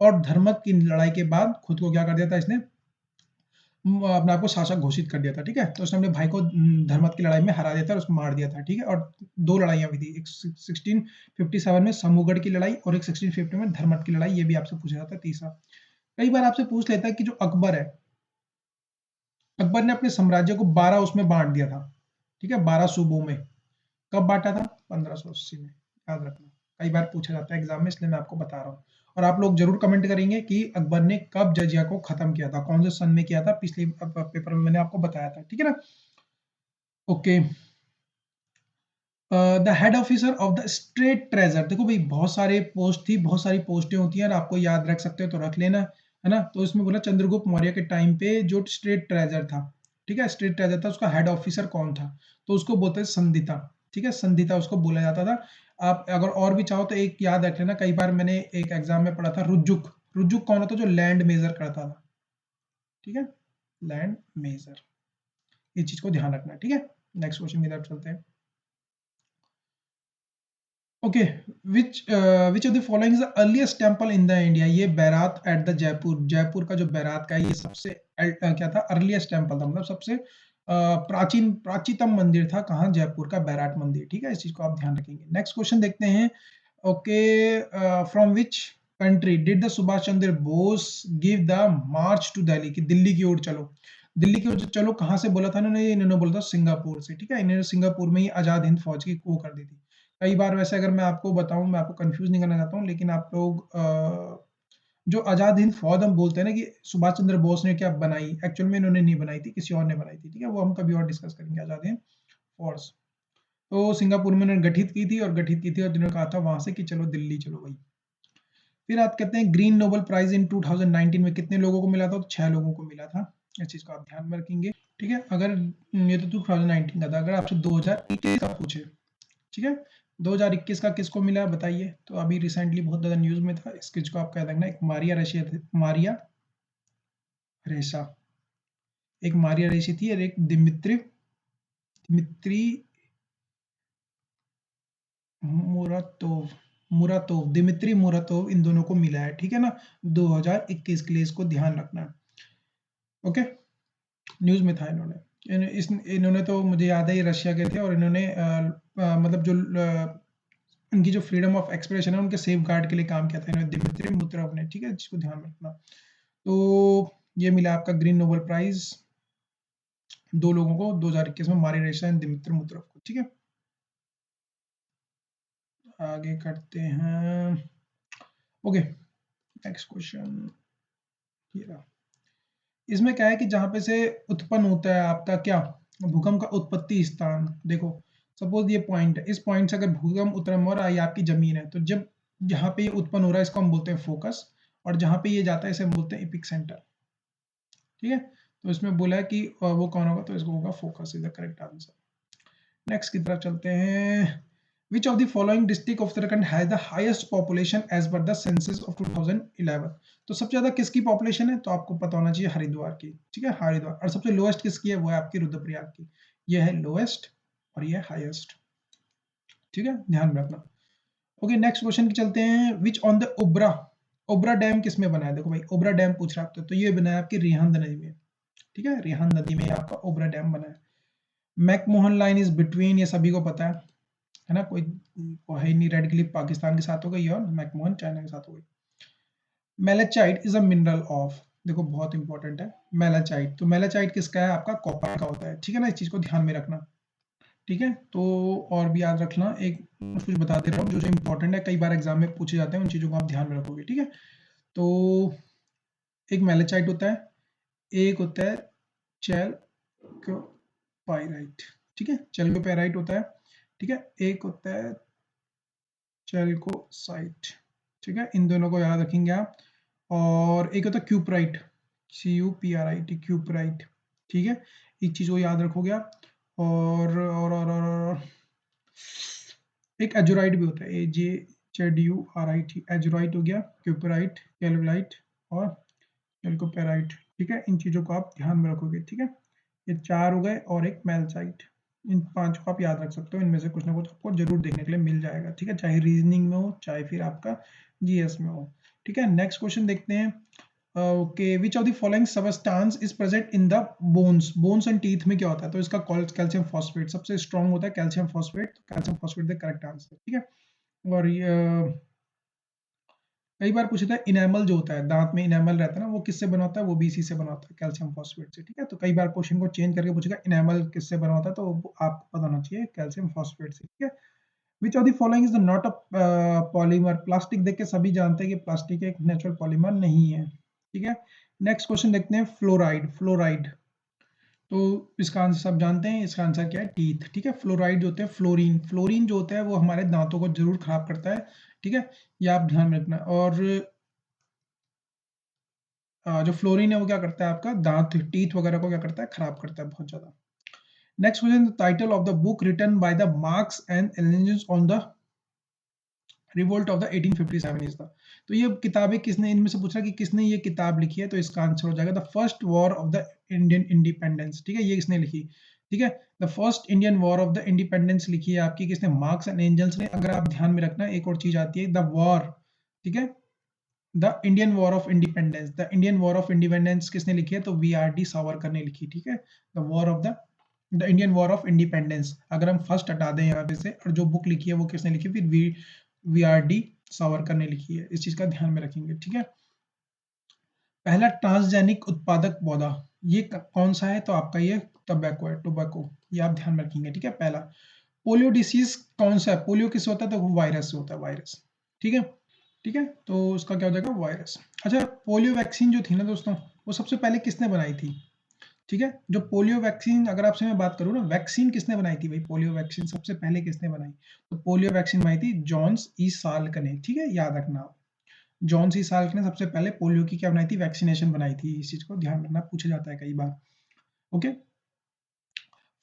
और धर्मत की लड़ाई के बाद खुद को क्या कर दिया था इसने, अपने आप को शासक घोषित कर दिया था, ठीक है। तो उसने अपने भाई को धर्मत की लड़ाई में हरा दिया था और उसको मार दिया था, ठीक है। और 2 लड़ाइयां हुई थी, एक 1657 में समूहगढ़ की लड़ाई और एक 1650 में धर्मत की लड़ाई। ये भी आपसे पूछा जाता है। तीसरा, कई बार आपसे पूछ लेता है कि जो अकबर है, अकबर ने अपने साम्राज्य को 12 उसमें बांट दिया था, ठीक है, 12 सूबों में। कब बांटा था, 1580 में, याद रखना। कई बार पूछा जाता है एग्जाम में, इसलिए मैं आपको बता रहा हूँ। और आप लोग जरूर कमेंट करेंगे कि अकबर ने कब जजिया को खत्म किया था, कौन से सन में किया था, पिछले पेपर में मैंने आपको बताया था, ठीक है ना। Okay, the head officer of the state treasure, देखो भाई बहुत सारे पोस्ट थी, बहुत सारी पोस्टें होती हैं, और आपको याद रख सकते हो तो रख लेना, है ना। तो इसमें बोला चंद्रगुप्त मौर्य के टाइम पे जो स्टेट ट्रेजर था, ठीक है, स्टेट ट्रेजर था, उसका हेड ऑफिसर कौन था, तो उसको बोलते हैं संदिता, ठीक है, संदिता उसको बोला जाता था। आप अगर और भी चाहो तो एक याद रख लेना, कई बार मैंने एक एग्जाम में पढ़ा था रुजुक, रुजुक कौन होता, जो लैंड मेजर करता था, ठीक है, लैंड मेजर, ये चीज को ध्यान रखना, ठीक है। नेक्स्ट क्वेश्चन की तरफ चलते हैं। Okay, which of the following is the earliest temple in the India, ये बैरात एट द जयपुर, जयपुर का जो बैरात का है, ये सबसे क्या था, अर्लीस्ट टेंपल था, मतलब सबसे प्राचीनतम मंदिर था, कहाँ, जयपुर का बैराट मंदिर, ठीक है, इस चीज को आप ध्यान रखेंगे। नेक्स्ट क्वेश्चन देखते हैं। Okay, from which country did the Subhash Chandra Bose give the March two Delhi, कि दिल्ली की ओर चलो, दिल्ली की ओर चलो कहाँ से बोला था इन्होंने, इन्होंने बोला था सिंगापुर से, ठीक है, इन्होंने सिंगापुर में ही आजाद हिंद फौज की वो कर दी थी। कई बार वैसे अगर मैं आपको बताऊं, मैं आपको कंफ्यूज नहीं करना चाहता हूं, लेकिन आप लोग जो आजाद हिंद फौज हम बोलते हैं ना कि सुभाष चंद्र बोस ने क्या बनाई, एक्चुअल में इन्होंने नहीं बनाई थी, किसी और ने बनाई थी, ठीक है, वो हम कभी और डिस्कस करेंगे, आजाद हिंद फौज। तो सिंगापुर में उन्होंने गठित की थी, और गठित की थी, और जिन्होंने कहा था वहां से कि चलो दिल्ली चलो भाई। फिर आप कहते हैं ग्रीन नोबेल प्राइज इन 2019 में कितने लोगों को मिला था, तो 6 लोगों को मिला था, इस चीज को आप ध्यान में रखेंगे, ठीक है। अगर ये तो 2019 का था, अगर आपसे 2021 का पूछे, ठीक है, 2021 का किसको मिला बताइए, तो अभी रिसेंटली बहुत ज्यादा न्यूज में था, इस चीज को आप कह देना, एक मारिया रशिया थी, मारिया रेसा, एक मारिया रेसी थी, और एक Dmitry Dmitry Muratov, Muratov, Dmitry Muratov, इन दोनों को मिला है, ठीक है ना, 2021 के लिए, इसको ध्यान रखना है। ओके, न्यूज में था इन्होंने तो मुझे याद है ये रशिया के थे, और इन्होंने मतलब जो उनकी जो फ्रीडम ऑफ एक्सप्रेशन है उनके सेफ गार्ड के लिए काम किया था इन्होंने, दिमित्री मुतरफ ने, ठीक है, जिसको ध्यान में रखना। तो ये मिला आपका ग्रीन नोबेल प्राइज दो लोगों को 2021 में, मारिया रेसा एंड दिमित्री मुतरफ को, ठीक है। आगे करते हैं। ओके, नेक्स्ट क्वेश्चन ये रहा। इसमें क्या है कि जहां पे से उत्पन्न होता है आपका क्या, भूकंप का उत्पत्ति स्थान, देखो सपोज ये पॉइंट है, इस पॉइंट से अगर भूकंप उत्पन्न हो रहा है, ये आपकी जमीन है, तो जब जहां पे ये उत्पन्न हो रहा है इसको हम बोलते हैं फोकस, और जहां पे ये जाता है इसे हम बोलते हैं एपिक सेंटर, ठीक है। तो इसमें बोला है कि वो कौन होगा, तो इसको होगा focus, is the correct answer. Next की तरफ चलते हैं। Which of the following district of Uttarakhand has the highest population as per the census of 2011? तो सबसे ज्यादा किसकी पॉपुलेशन है, तो आपको पता होना चाहिए हरिद्वार की, ठीक है, हरिद्वार। और सबसे लोएस्ट किसकी है, वो है आपकी रुद्रप्रयाग की, ये है लोएस्ट और ये हाईएस्ट, ठीक है, ध्यान में रखना। ओके, नेक्स्ट क्वेश्चन की चलते हैं। Which on the Obra, Obra dam किस में बना है, देखो भाई ओबरा डैम पूछ रहा है, तो ये बना है आपकी रिहांद नदी में, ठीक है, रिहांद नदी में आपका ओबरा डैम बना है। मैकमोहन लाइन इज बिटवीन, ये सभी को पता है ना, कोई वो है ही नहीं, रेड क्लिफ पाकिस्तान के साथ हो गई और मैकमोहन चाइना के साथ हो गई। मेलाचाइट इज अ मिनरल ऑफ, देखो बहुत इंपॉर्टेंट है मेलाचाइट, तो मेलाचाइट किसका है, आपका कॉपर का होता है, ठीक है ना, इस चीज को ध्यान में रखना, ठीक है। तो और भी याद रखना, एक कुछ बता दे रहा हूँ जो जो इंपॉर्टेंट है, कई बार एग्जाम में पूछे जाते हैं, उन चीजों को आप ध्यान में रखोगे, ठीक है। तो एक मेलाचाइट होता है, एक होता है चैल्कोपाइराइट, ठीक है, चैल्कोपाइराइट होता है, ठीक है, एक होता है चैल्कोसाइट, ठीक है, इन दोनों को याद रखेंगे आप। और एक होता है क्यूपराइट, CUPRIT, क्यूपराइट, ठीक है, इस चीज को याद रखोगे आप। और एक एजोराइट भी होता है, AJZURIT, एजोराइट हो गया, क्यूपराइट, कैल्वलाइट और चैल्कोपेराइट, ठीक है, इन चीजों को आप ध्यान में रखोगे, ठीक है। ये 4 हो गए, और एक मेलसाइट, इन 5 को आप याद रख सकते हो, इनमें से कुछ ना कुछ आपको जरूर देखने के लिए मिल जाएगा, ठीक है, चाहे रीजनिंग में हो चाहे फिर आपका GS में हो, ठीक है। नेक्स्ट क्वेश्चन देखते हैं। Okay, which of the following substance is present in the bones, bones and teeth में क्या होता है, तो इसका कैल्शियम फॉस्फेट सबसे स्ट्रॉन्ग होता है, calcium phosphate, calcium phosphate the correct answer, ठीक है। और कई बार पूछा था इनेमल जो होता है, दांत में इनेमल रहता है ना, वो किससे बना होता है, वो भी इसी से बना होता है, कैल्शियम फॉस्फेट से, ठीक है। तो कई बार क्वेश्चन को चेंज करके पूछेगा इनेमल किससे बना होता है, तो आपको पता होना चाहिए कैल्शियम फॉस्फेट से, ठीक है। Which of the following is not a polymer? Plastic देख के सभी जानते हैं कि प्लास्टिक एक नेचुरल पॉलीमर नहीं है, ठीक है। नेक्स्ट क्वेश्चन देखते हैं, फ्लोराइड। फ्लोराइड तो इसका आंसर सब जानते हैं, इसका आंसर क्या है? टीथ, ठीक है। फ्लोराइड जो होते हैं, फ्लोरीन, फ्लोरीन जो होता है वो हमारे दांतों को जरूर खराब करता है, ठीक है, ये आप ध्यान में रखना। और जो फ्लोरीन है वो क्या करता है, आपका दांत, टीथ वगैरह को क्या करता है, खराब करता है बहुत ज्यादा। Next question, the title of the book written by the Marx and Engels on the revolt of the 1857 is the. तो ये किताबें किसने, इनमें से पूछा कि किसने ये किताब लिखी है, तो इसका आंसर हो जाएगा the first war of the Indian independence, ठीक है, ये किसने लिखी, ठीक है। The first Indian war of the independence लिखी है आपकी किसने, मार्क्स एंड एंजल्स ने। अगर आप ध्यान में रखना, एक और चीज आती है, द वॉर, ठीक है, the Indian war of independence, the Indian war of independence किसने लिखी है, तो वीआरडी सावरकर ने लिखी, ठीक है। The war of the Indian war of independence, अगर हम फर्स्ट हटा दें यहाँ पे से, और जो बुक लिखी है वो किसने लिखी, फिर वीआरडी सावरकर ने लिखी है, इस चीज का ध्यान में रखेंगे, ठीक है। पहला ट्रांसजेनिक उत्पादक पौधा ये कौन सा है, तो आपका ये टोबैको है, टोबैको, ये आप ध्यान में रखेंगे, ठीक है। पहला, पोलियो डिसीज कौन सा है, पोलियो किससे होता है, तो वायरस से होता है, वायरस, ठीक है, ठीक है। तो उसका क्या हो जाएगा, वायरस। अच्छा, पोलियो वैक्सीन जो थी ना दोस्तों, वो सबसे पहले किसने बनाई थी, ठीक है। जो पोलियो वैक्सीन, अगर आपसे मैं बात करूँ ना, वैक्सीन किसने बनाई थी भाई, पोलियो वैक्सीन सबसे पहले किसने बनाई, तो पोलियो वैक्सीन बनाई थी जॉन्स ई साल्क ने, ठीक है, याद रखना आप। जॉन सी साल्क ने सबसे पहले पोलियो की क्या बनाई थी, वैक्सीनेशन बनाई थी, इस चीज को ध्यान रखना, पूछा जाता है कई बार, okay.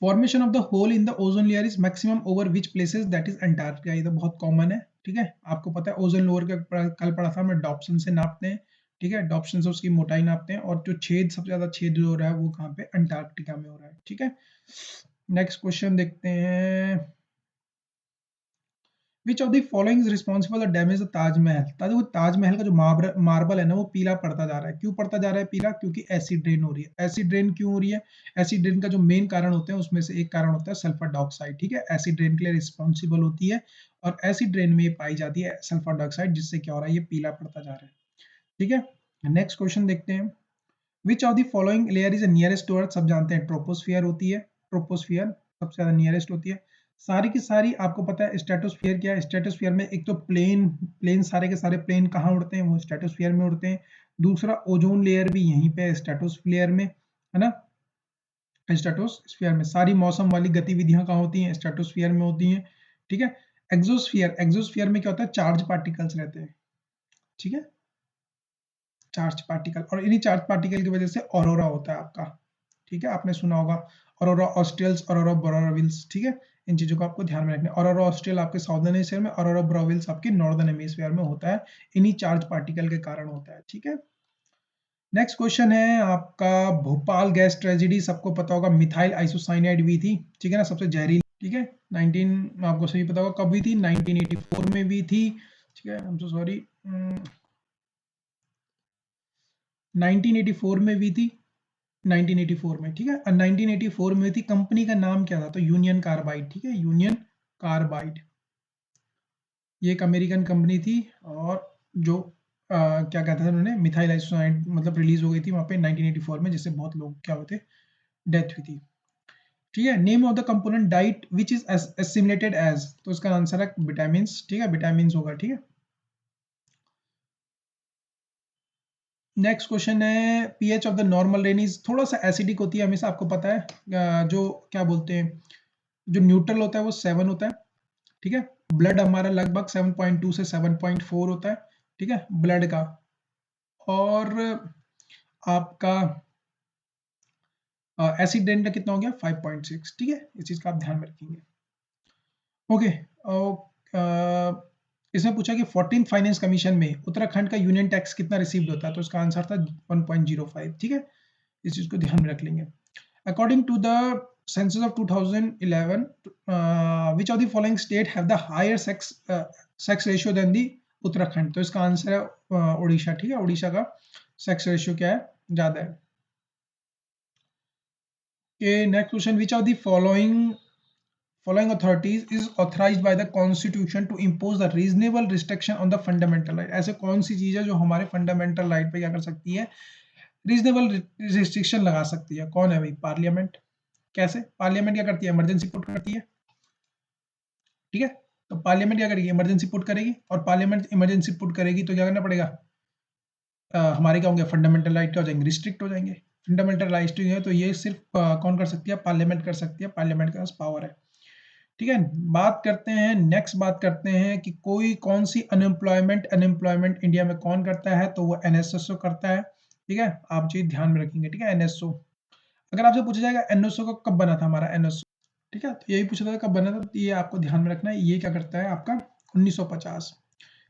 Formation of the hole in the ozone layer is maximum over which places, that is Antarctica, ये तो बहुत कॉमन है, ठीक है। आपको पता है ओजोन लेयर का कल पढ़ा था हमने, डॉप्सन से नापते हैं, ठीक है, डॉप्सन से उसकी मोटाई नापते हैं, और जो छेद सबसे ज्यादा छेद जो हो रहा है वो कहाँ पे, अंटार्कटिका में हो रहा है, ठीक है। नेक्स्ट क्वेश्चन देखते हैं, which of the following is responsible for damage the Taj Mahal. Taj Mahal का जो मार्बल है ना, वो पीला पड़ता जा रहा है, क्यों पड़ता जा रहा है पीला, क्योंकि एसिड रेन हो रही है। एसिड रेन क्यों हो रही है, एसिड रेन का जो मेन कारण होते हैं उसमें से एक कारण होता है सल्फर डाइऑक्साइड, ठीक है, एसिड रेन के लिए रिस्पॉन्सिबल होती है, और एसिड रेन में ये पाई जाती है सल्फर डाइऑक्साइड, जिससे क्या हो रहा है, ये पीला पड़ता जा रहा है, ठीक है। नेक्स्ट क्वेश्चन देखते हैं, which of the following layer is nearest to earth, सब जानते हैं ट्रोपोस्फियर होती है, ट्रोपोस्फियर सबसे ज्यादा नियरेस्ट होती है। सारी की सारी आपको पता है स्ट्रेटोस्फियर क्या है, स्ट्रेटोस्फियर में एक तो प्लेन, सारे के सारे प्लेन कहाँ उड़ते हैं, वो स्ट्रेटोस्फियर में उड़ते हैं। दूसरा, ओजोन लेयर भी यहीं पे स्ट्रेटोस्फियर में, है ना, स्ट्रेटोस्फियर में सारी मौसम वाली गतिविधियां कहाँ होती हैं, स्ट्रेटोस्फियर में होती हैं, ठीक है। एक्सोस्फियर, एक्सोस्फियर में क्या होता है, चार्ज पार्टिकल्स रहते हैं, ठीक है, चार्ज पार्टिकल, और इन्हीं चार्ज पार्टिकल की वजह से ऑरोरा होता है आपका, ठीक है, आपने सुना होगा ऑरोरा ऑस्ट्रेल्स, ऑरोरा बोरेविल्स, ठीक है। इन चीजों को आपको ध्यान में रखना है, ऑरोरा ऑस्ट्रेल आपके साउदर्न हेमिस्फीयर में, ऑरोरा बोरेविल्स आपके नॉर्दर्न हेमिस्फीयर में होता है, इन्हीं चार्ज पार्टिकल के कारण होता है, ठीक है। नेक्स्ट क्वेश्चन है आपका, भोपाल गैस ट्रेजेडी सबको पता होगा, मिथाइल आइसोसाइनाइड हुई थी, ठीक है ना, सबसे जहरीली, ठीक है। 19 आपको सही पता होगा कब हुई थी, 1984 में हुई थी, ठीक है, आई एम सो सॉरी, 1984 में हुई थी, 1984 में, ठीक है, और 1984 में थी, कंपनी का नाम क्या था, तो यूनियन कार्बाइड, ठीक है, यूनियन कार्बाइड, ये एक अमेरिकन कंपनी थी, और जो क्या कहते थे उन्होंने, मिथाइल आइसोसाइनाइड मतलब रिलीज हो गई थी वहां पे 1984 में, जिससे बहुत लोग क्या हुए थे, डेथ हुई थी, ठीक है। Name of the component diet which is assimilated as, तो इसका आंसर है विटामिन, ठीक है, विटामिन होगा, ठीक है। नेक्स्ट क्वेश्चन है, pH of the normal rain is, थोड़ा सा एसिडिक होती है हमेशा, आपको पता है, जो क्या बोलते हैं, जो न्यूट्रल होता है वो 7 होता है, ठीक है। ब्लड हमारा लगभग 7.2 से 7.4 होता है, ठीक है, ब्लड का, और आपका एसिड रेन का कितना हो गया, 5.6, ठीक है, इस चीज का आप ध्यान में रखेंगे, ओके। इसमें पूछा कि 14th फाइनेंस कमीशन में उत्तराखंड का यूनियन टैक्स कितना रिसीव्ड होता है, तो इसका आंसर था 1.05, ठीक है, इस चीज को ध्यान में रख लेंगे। According to the census of 2011, which of the following state have the higher sex ratio than the Uttarakhand, तो इसका आंसर है उड़ीसा, ठीक है, उड़ीसा का सेक्स रेशियो क्या है, ज्यादा है। Next question, which of the following authorities is authorized by the constitution to impose the reasonable restriction on the fundamental right, ऐसे कौन सी चीज है जो हमारे फंडामेंटल राइट पे क्या कर सकती है, रीजनेबल रिस्ट्रिक्शन लगा सकती है, कौन है भाई, पार्लियामेंट। कैसे, पार्लियामेंट क्या करती है, इमरजेंसी पुट करती है, ठीक है, तो पार्लियामेंट क्या करेगी, इमरजेंसी पुट करेगी, और पार्लियामेंट इमरजेंसी पुट करेगी तो क्या करना पड़ेगा, हमारे क्या होंगे, फंडामेंटल राइट क्या हो जाएंगे, रिस्ट्रिक्ट हो जाएंगे। फंडामेंटल राइट है तो ये सिर्फ कौन कर सकती है, पार्लियामेंट कर सकती है, पार्लियामेंट के पास पावर है। ठीक है, बात करते हैं नेक्स्ट, बात करते हैं कि कोई कौन सी अनएम्प्लॉयमेंट अनएम्प्लॉयमेंट इंडिया में कौन करता है, तो वो एनएसएसओ करता है। ठीक है, आप चीज ध्यान में रखेंगे। ठीक है, एनएसओ, अगर आपसे पूछा जाएगा एनएसओ का कब बना था हमारा एनएसओ, ठीक है, तो यही पूछा था कब बना था, तो ये आपको ध्यान में रखना है, ये क्या करता है आपका 1950।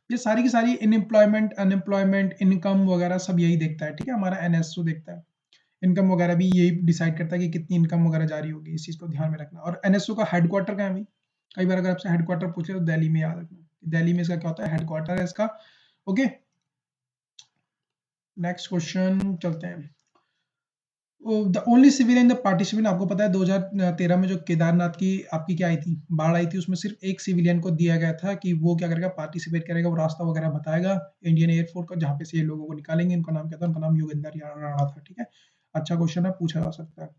ये सारी की सारी इनएम्प्लॉयमेंट अनएम्प्लॉयमेंट इनकम वगैरह सब यही देखता है। ठीक है, हमारा एनएसओ देखता है, इनकम वगैरह भी यही डिसाइड करता है कि कितनी इनकम वगैरह जारी होगी, इस चीज को ध्यान में रखना। और एनएसओ का हेडक्वार्टर कहाँ है भाई, कई बार अगर आपसे हेडक्वार्टर पूछे तो दिल्ली में याद रखना, दिल्ली में इसका क्या होता है, हेडक्वार्टर है इसका। ओके, नेक्स्ट क्वेश्चन चलते हैं। The only civilian the participant, आपको पता है 2013 में जो केदारनाथ की आपकी क्या आई थी, बाढ़ आई थी, उसमें सिर्फ एक सिविलियन को दिया गया था कि वो क्या करेगा, पार्टिसिपेट करेगा, वो रास्ता वगैरह बताएगा इंडियन एयरफोर्स का, जहाँ पे से ये लोगों को निकालेंगे। इनका नाम क्या था, उनका नाम योगेंद्र राणा था। ठीक है, अच्छा क्वेश्चन है, पूछा जा सकता है।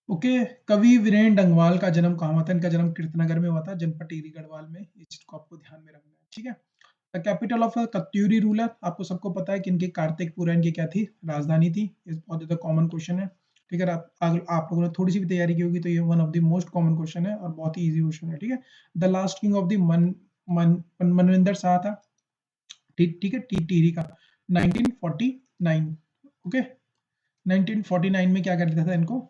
ओके, कवि वीरेंद्र डंगवाल का जन्म कहाँ हुआ था, इनका जन्म कीर्तनगर में हुआ था, जनपद टिहरी गढ़वाल में, इस चीज को आपको ध्यान में रखना है। ठीक है, the capital of Katyuri ruler, आपको सबको पता है कि इनकी कार्तिकपुरा इनकी क्या थी, राजधानी थी। ये बहुत ज्यादा कॉमन क्वेश्चन है। ठीक है, आप लोगों ने थोड़ी सी भी तैयारी की होगी तो ये one of the most common question है और बहुत ही इजी क्वेश्चन है। ठीक है, the last king of the Manvinder Shah था। ठीक है, टिहरी का 1949। ओके, 1949 में क्या कर दिया था इनको,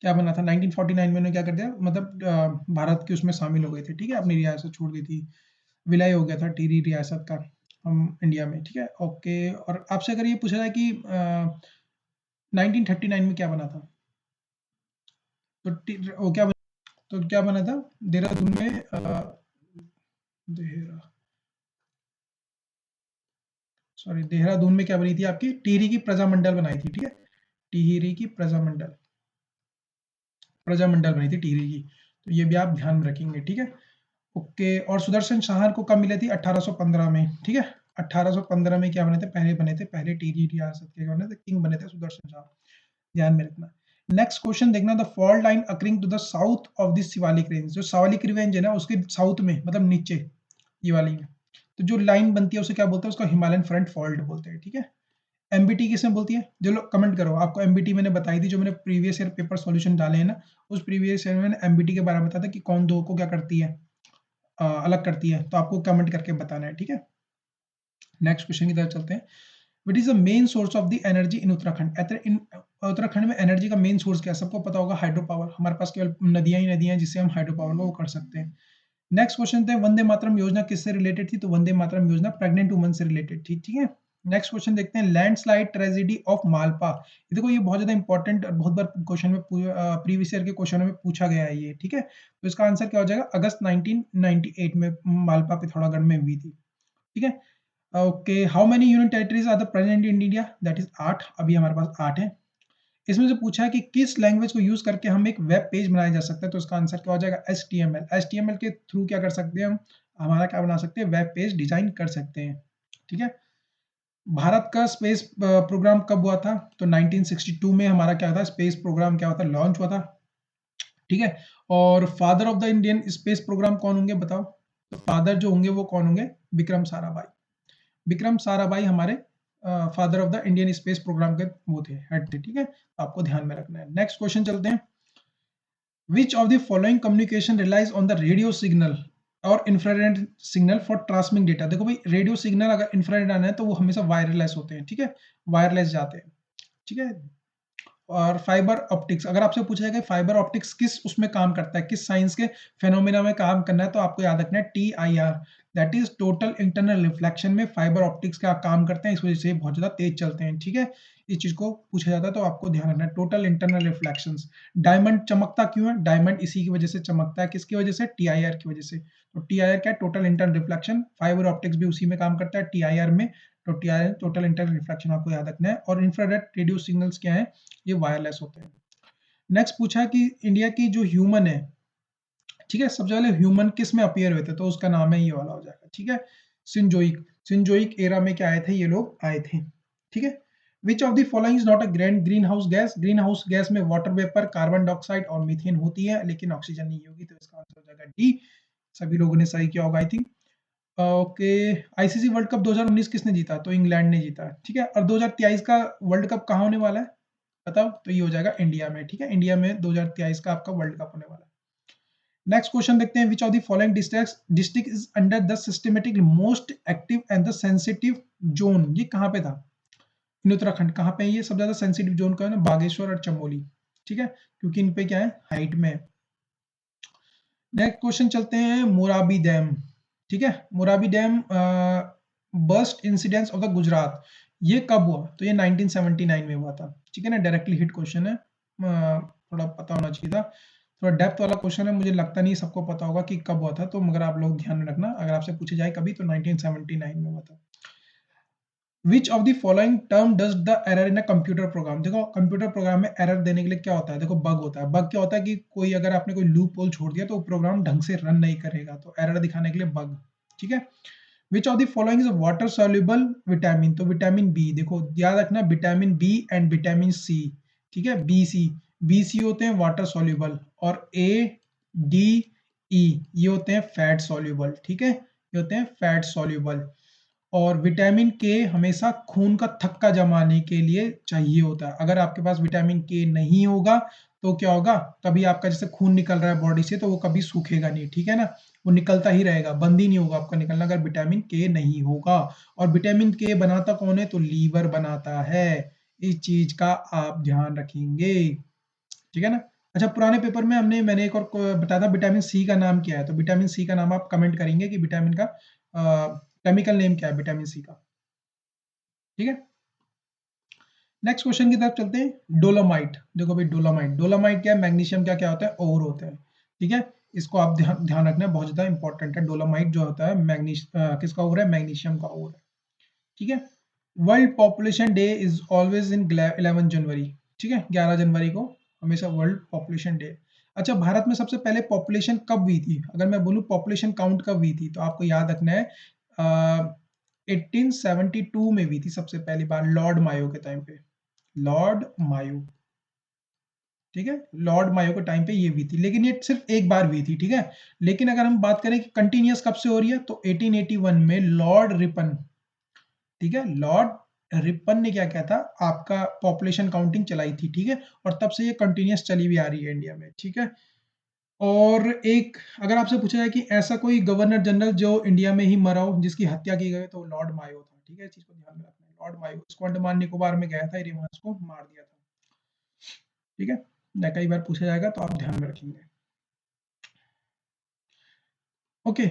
क्या बना था 1949 में, उन्होंने क्या कर दिया, मतलब भारत के उसमें शामिल हो गए थे। ठीक है, अपनी रियासत छोड़ दी थी, विलय हो गया था टिहरी रियासत का हम इंडिया में। ठीक है, ओके, और आपसे अगर ये पूछा जाए कि 1939 में क्या बना था, तो वो क्या बना, तो क्या बना था देहरादून में, देहरा सॉरी देहरादून में क्या बनी थी आपकी, टिहरी की प्रजामंडल बनाई थी। ठीक है, टिहरी की प्रजामंडल, प्रजामंडल बनी थी टिहरी की, तो ये भी आप ध्यान में रखेंगे। ठीक है, ओके, और सुदर्शन शाह को कब मिले थी, 1815 में। ठीक है, 1815 में क्या बने थे, पहले टिहरी रियासत के बने थे, किंग बने थे सुदर्शन शाह, ध्यान में रखना। नेक्स्ट क्वेश्चन देखना, the fault line occurring to the south of this Shivalik range, जो शिवालिक रेंज है ना उसके साउथ में, मतलब नीचे ये वाली में, तो जो लाइन बनती है उसे क्या बोलते हैं, उसको हिमालयन फ्रंट फॉल्ट बोलते हैं। ठीक है, एमबीटी किसमें बोलती है, जो लोग कमेंट करो, आपको एमबीटी मैंने बताई थी, जो मैंने प्रीवियस ईयर पेपर सॉल्यूशन डाले हैं ना, उस प्रीवियस ईयर में मैंने एमबीटी के बारे में बताया था कि कौन दो को क्या करती है, अलग करती है, तो आपको कमेंट करके बताना है। ठीक है, नेक्स्ट क्वेश्चन की तरफ चलते हैं। What is the main source of the energy in Uttarakhand, in Uttarakhand में एनर्जी का मेन सोर्स क्या है, सबको पता होगा हाइड्रो पावर, हमारे पास केवल नदियां ही नदियां हैं जिससे हम हाइड्रो पावर को कर सकते हैं। नेक्स्ट क्वेश्चन थे, वंदे मातरम योजना किससे रिलेटेड थी, तो वंदे मातरम योजना प्रेग्नेंट वुमन से रिलेटेड थी। ठीक है, नेक्स्ट क्वेश्चन देखते हैं, लैंडस्लाइड ट्रेजेडी ऑफ मालपा, ये देखो ये बहुत ज्यादा इंपॉर्टेंट और बहुत बार क्वेश्चन में प्रीवियस ईयर के क्वेश्चन में पूछा गया है ये। ठीक है, तो इसका आंसर क्या हो जाएगा, अगस्त 1998 में मालपा पिथौरागढ़ में हुई थी। ठीक है, okay, how many union territories are the present in India, that is 8, अभी हमारे पास 8 है। इसमें से पूछा है कि किस लैंग्वेज को यूज करके हम एक वेब पेज बनाया जा सकता है, तो इसका आंसर क्या हो जाएगा, HTML। HTML के थ्रू क्या कर सकते हैं हम, हमारा क्या बना सकते हैं, वेब पेज डिजाइन कर सकते हैं। ठीक है, भारत का स्पेस प्रोग्राम कब हुआ था, तो 1962 में हमारा क्या था, स्पेस प्रोग्राम क्या हुआ था, लॉन्च हुआ था। ठीक है, और father of the Indian space programme कौन होंगे बताओ, तो फादर जो होंगे वो कौन होंगे, विक्रम साराभाई। विक्रम साराभाई हमारे father of the Indian space programme के वो थे, हेड थे। ठीक है, आपको ध्यान में रखना है। नेक्स्ट क्वेश्चन चलते हैं, which of the following communication relies on the radio signal और infrared signal for transmitting data, देखो भाई रेडियो सिग्नल अगर इंफ्रारेड आना है तो वो हमेशा वायरलेस होते हैं। ठीक है, वायरलेस जाते हैं। ठीक है, और फाइबर ऑप्टिक्स, अगर आपसे पूछा जाएगा फाइबर ऑप्टिक्स किस उसमें काम करता है, किस साइंस के फेनोमेना में काम करना है, तो आपको याद रखना है TIR, that is total internal reflection में फाइबर ऑप्टिक्स का काम करते हैं, इस वजह से बहुत ज्यादा तेज चलते हैं। ठीक है, इस चीज को पूछा जाता है तो आपको ध्यान रखना है, टोटल इंटरनल रिफ्लेक्शंस। डायमंड चमकता क्यों है, डायमंड इसी की वजह से चमकता है, किसकी वजह से, TIR की वजह से। तो TIR क्या है, total internal reflection, fibre optics भी उसी में काम करता है, TIR में। तो TIR टोटल इंटरनल रिफ्लेक्शन आपको याद रखना है, और इंफ्रारेड रेडियो सिग्नल्स क्या है, ये वायरलेस होते हैं। नेक्स्ट पूछा कि इंडिया की जो ह्यूमन है, ठीक है, सबसे पहले ह्यूमन किस में अपीयर हुए थे, तो उसका नाम है ये वाला हो जाएगा। ठीक है, सिंजोइक, सिंजोइक एरा में क्या आए थे, ये लोग आए थे। ठीक है, which of the following is not a green house gas? Green house gas में वाटर वेपर, कार्बन डाइऑक्साइड और मीथेन होती है, लेकिन ऑक्सीजन नहीं होगी, तो इसका आंसर हो जाएगा डी। सभी लोगों ने सही किया होगा I think. Okay, ICC world cup 2019 किसने जीता? तो इंग्लैंड ने जीता, ठीक है। और 2023 का वर्ल्ड कप कहाँ होने वाला है बताओ? तो ये हो जाएगा इंडिया में, ठीक है। इंडिया में 2023 का आपका वर्ल्ड कप होने वाला है। नेक्स्ट क्वेश्चन देखते हैं, which of the following district is under the systematic most active and the sensitive zone? ये कहाँ पे था? इन उत्तराखंड। कहाँ पे है ये सबसे ज्यादा सेंसिटिव जोन? का है ना, बागेश्वर और चमोली, ठीक है, क्योंकि इन पे क्या है, हाइट में। नेक्स्ट क्वेश्चन चलते हैं, मोराबी डैम, ठीक है। Morbi dam burst incidence of the Gujarat, ये कब हुआ? तो ये 1979 में हुआ था, ठीक है ना। डायरेक्टली हिट क्वेश्चन है, थोड़ा पता होना चाहिए था। थोड़ा डेप्थ वाला क्वेश्चन है, मुझे लगता नहीं सबको पता होगा कि कब हुआ था, तो मगर आप लोग ध्यान में रखना, अगर आपसे पूछे जाए कभी, तो 1979 में हुआ था। विच of the following term does the error in a computer program? देखो, कंप्यूटर प्रोग्राम में एरर देने के लिए क्या होता है? देखो, बग होता है। बग क्या होता है कि कोई अगर आपने कोई लूप होल छोड़ दिया तो वो प्रोग्राम ढंग से रन नहीं करेगा, तो एरर दिखाने के लिए बग, ठीक है। Which of the following is water soluble vitamin? तो विटामिन बी, देखो याद रखना, vitamin B and vitamin C, ठीक है, बी सी होते हैं वाटर सॉल्युबल, और ए डी ई ये होते हैं फैट सॉल्युबल, ठीक है, ये होते हैं फैट सॉल्युबल। और विटामिन के हमेशा खून का थक्का जमाने के लिए चाहिए होता है। अगर आपके पास विटामिन के नहीं होगा तो क्या होगा, कभी आपका जैसे खून निकल रहा है बॉडी से, तो वो कभी सूखेगा नहीं, ठीक है ना, वो निकलता ही रहेगा, बंद ही नहीं होगा आपका निकलना, अगर विटामिन के नहीं होगा। और विटामिन के बनाता कौन है? तो लीवर बनाता है। इस चीज का आप ध्यान रखेंगे, ठीक है ना। अच्छा, पुराने पेपर में मैंने एक और बताया था, विटामिन सी का नाम क्या है? तो विटामिन सी का नाम आप कमेंट करेंगे कि विटामिन का केमिकल नेम क्या है विटामिन सी का, ठीक है। नेक्स्ट क्वेश्चन की तरफ चलते हैं, डोलोमाइट। देखो भाई, डोलोमाइट क्या है? मैग्नीशियम क्या क्या होता है? ओर होता है, ठीक है। इसको आप ध्यान रखना, बहुत ज्यादा इंपॉर्टेंट है। डोलोमाइट जो होता है किसका ओर है? मैग्नीशियम का ओर है, ठीक है। World population day is always in 11 जनवरी, ठीक है, 11 जनवरी को हमेशा वर्ल्ड पॉपुलेशन डे। अच्छा, भारत में सबसे पहले पॉपुलेशन कब हुई थी? अगर मैं बोलूं पॉपुलेशन काउंट कब हुई थी, तो आपको याद रखना है 1872 में हुई थी सबसे पहली बार, लॉर्ड मायो के टाइम पे, लॉर्ड मायो, ठीक है। लॉर्ड मायो के टाइम पे ये हुई थी, लेकिन ये सिर्फ एक बार हुई थी, ठीक है। लेकिन अगर हम बात करें कि कंटिन्यूअस कब से हो रही है, तो 1881 में लॉर्ड रिपन, ठीक है, लॉर्ड रिपन ने क्या किया था, आपका पॉपुलेशन काउंटिंग चलाई थी, ठीक है। और तब से ये कंटिन्यूअस चली भी आ रही है इंडिया में, ठीक है। और एक अगर आपसे पूछा जाए कि ऐसा कोई गवर्नर जनरल जो इंडिया में ही मरा हो, जिसकी हत्या की गई, तो लॉर्ड मायो था, ठीक है। इस चीज को ध्यान में रखना है, लॉर्ड मायो, इसको अंडमान निकोबार में गया था, रिवांस को मार दिया था, ठीक है ना। कई बार पूछा जाएगा तो आप ध्यान में रखेंगे। Okay,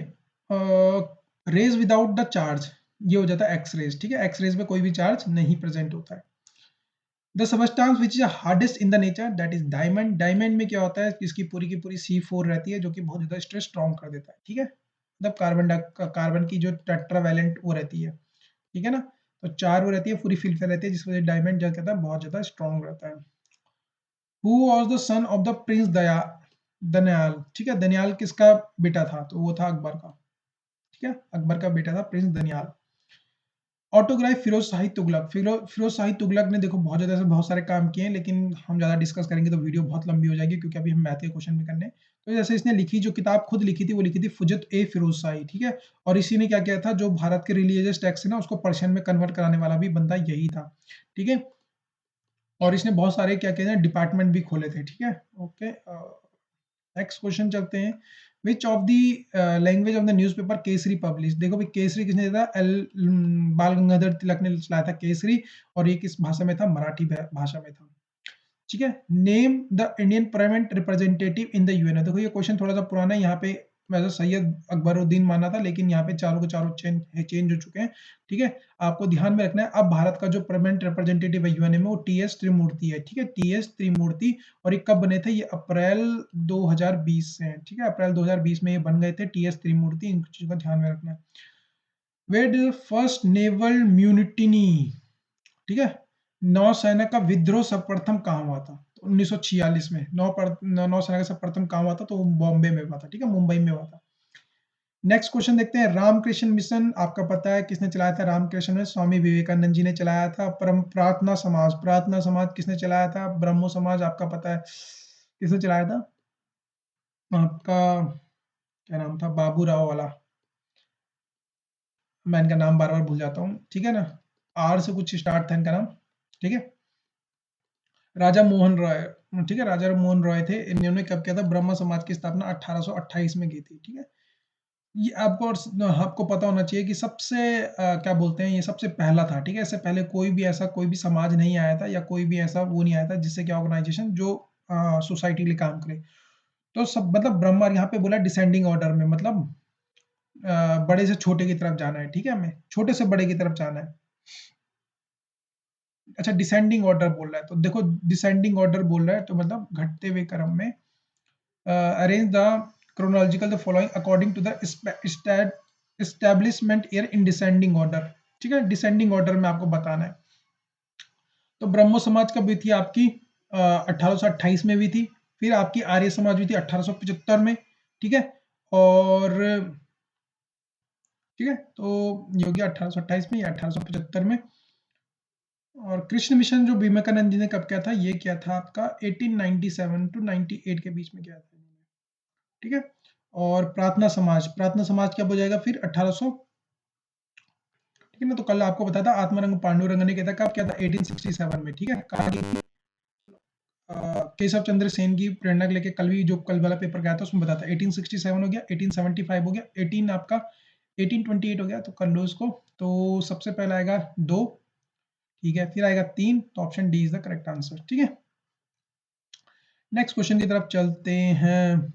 rays without the charge, ये हो जाता है एक्स रेज, ठीक है। एक्स रेज में कोई भी चार्ज नहीं प्रेजेंट होता है। The substance which is hardest in the nature, that is diamond. Diamond में क्या होता है, इसकी पूरी की पूरी C4 रहती है, जो कि बहुत ज्यादा स्ट्रेस स्ट्रॉन्ग कर देता है, ठीक है। मतलब कार्बन की जो टेट्रावैलेंट वो रहती है, ठीक है ना, तो चार वो रहती है, पूरी फिल रहती है, जिस वजह से डायमंड जो कहता है बहुत ज्यादा स्ट्रॉन्ग रहता है। Who was the son of the Prince Daniyal, ठीक है। दनियाल किसका बेटा था? तो वो था अकबर का, ठीक है, अकबर का बेटा था प्रिंस दनियाल। ऑटोग्राफ फिरोज शाही तुगलक, फिरोज शाही तुगलक ने देखो बहुत ज्यादा ऐसे बहुत सारे काम किए हैं, लेकिन हम ज्यादा डिस्कस करेंगे तो वीडियो बहुत लंबी हो जाएगी, क्योंकि अभी हम मैथ के क्वेश्चन भी करने हैं। तो जैसे इसने लिखी, जो किताब खुद लिखी थी, वो लिखी थी फुजत ए फिरोज शाही, ठीक है। और इसी ने क्या किया था, जो भारत के रिलीजियस टेक्स्ट है ना, उसको पर्शियन में कन्वर्ट कराने वाला भी बंदा यही था, ठीक है। और इसने बहुत सारे क्या कहते हैं डिपार्टमेंट भी खोले थे, ठीक है। ओके, नेक्स्ट क्वेश्चन चलते हैं, which of the language of the newspaper Kesari publish? देखो भाई, केसरी किसने दिया था? बाल गंगाधर तिलक ने चलाया था केसरी, और ये किस भाषा में था? मराठी भाषा में था, ठीक है। Name the Indian parliament representative in the UN. देखो ये क्वेश्चन थोड़ा सा पुराना है, यहाँ पे वैसे सैयद अकबरुद्दीन माना था, लेकिन यहाँ पे चारों के चारों चेंज हो चुके हैं, ठीक है। आपको ध्यान में रखना है, अब भारत का जो परमानेंट रिप्रेजेंटेटिव है यूएनए में, वो टीएस त्रिमूर्ति है, ठीक है, टीएस त्रिमूर्ति। और ये कब बने थे? ये अप्रैल 2020 से है, ठीक है, अप्रैल 2020 में ये बन गए थे टीएस त्रिमूर्ति। इन चीजों का ध्यान में रखना है। वेयर डिड फर्स्ट नेवल म्यूनिटिनी, ठीक है, नौसेना का विद्रोह सर्वप्रथम कहाँ हुआ था? तो 1946 में नौसेना का सर्वप्रथम कहाँ हुआ था? तो वो बॉम्बे में हुआ था, ठीक है, मुंबई में हुआ था। नेक्स्ट क्वेश्चन देखते हैं, रामकृष्ण मिशन आपका पता है किसने चलाया था? रामकृष्ण में स्वामी विवेकानंद जी ने चलाया था। परम प्रार्थना समाज, प्रार्थना समाज किसने चलाया था? ब्रह्मो समाज आपका पता है किसने चलाया था? आपका क्या नाम था, बाबू राव वाला, मैं इनका नाम बार बार भूल जाता हूँ, ठीक है ना, आर से कुछ स्टार्ट था इनका नाम, ठीक है, राजा मोहन रॉय, ठीक है, राजा मोहन रॉय थे, इन्होंने कब किया था? ब्रह्म समाज की स्थापना 1828 में की थी, ठीक है। ये आपको आपको पता होना चाहिए कि सबसे क्या बोलते हैं, ये सबसे पहला था, ठीक है, इससे पहले कोई भी ऐसा कोई भी समाज नहीं आया था या कोई भी ऐसा वो नहीं आया था जिससे क्या ऑर्गेनाइजेशन जो सोसाइटी के लिए काम करे। तो सब मतलब ब्रह्मा यहाँ पे बोला डिसेंडिंग ऑर्डर में, मतलब बड़े से छोटे की तरफ जाना है, ठीक है, हमें छोटे से बड़े की तरफ जाना है। अच्छा, डिसेंडिंग ऑर्डर बोल रहा है, तो देखो डिसेंडिंग ऑर्डर बोल रहा है तो मतलब घटते हुए क्रम में, arrange the chronological the following according to the establishment year in descending order, ठीक है, डिसेंडिंग ऑर्डर में आपको बताना है। तो ब्रह्मो समाज कब हुई थी आपकी? 1828 में हुई थी। फिर आपकी आर्य समाज हुई थी 1875 में, ठीक है, और ठीक है, तो ये हो गया 1828 में या 1875 में। और कृष्ण मिशन जो विवेकानंद जी ने कब किया था? ये किया था आपका 1897 टू 98 के बीच में किया था, ठीक है। और प्रार्थना समाज, प्रार्थना समाज कब हो जाएगा फिर? 1800, ठीक है ना, तो कल आपको बताया था आत्मारंग पांडुरंग ने किया था, कब किया था? 1867 में, ठीक है। कहा कि केशव चंद्र सेन की प्रेरणा लेके कल भी जो कल वाला पेपर गया था उसमें बताया था 1867 हो गया, 1875 हो गया, 18 आपका 1828 हो गया, तो कर लो इसको। तो सबसे पहला आएगा 2, ठीक है, फिर आएगा 3, तो option D is the correct answer, ठीक है। नेक्स्ट क्वेश्चन की तरफ चलते हैं।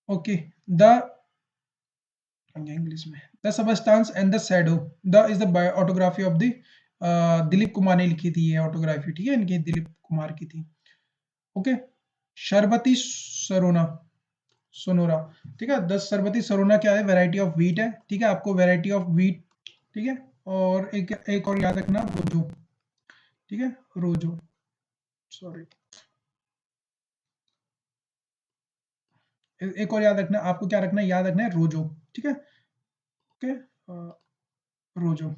ओके, द इंग्लिश में, the substance and the shadow, the is the autography of the Dilip Kumar ने लिखी थी ये ऑटोग्राफी, ठीक है, इनकी दिलीप कुमार की थी। ओके, शरबती सरोना, सोनोरा, ठीक है, 10 सरबती सरोना क्या है? वैरायटी ऑफ व्हीट है, ठीक है, आपको वैरायटी ऑफ व्हीट, ठीक है, और एक और याद रखना, रोजो, ठीक है, रोजो, सॉरी, एक और याद रखना, आपको क्या रखना है? याद रखना है रोजो, ठीक है, ओके, रोजो,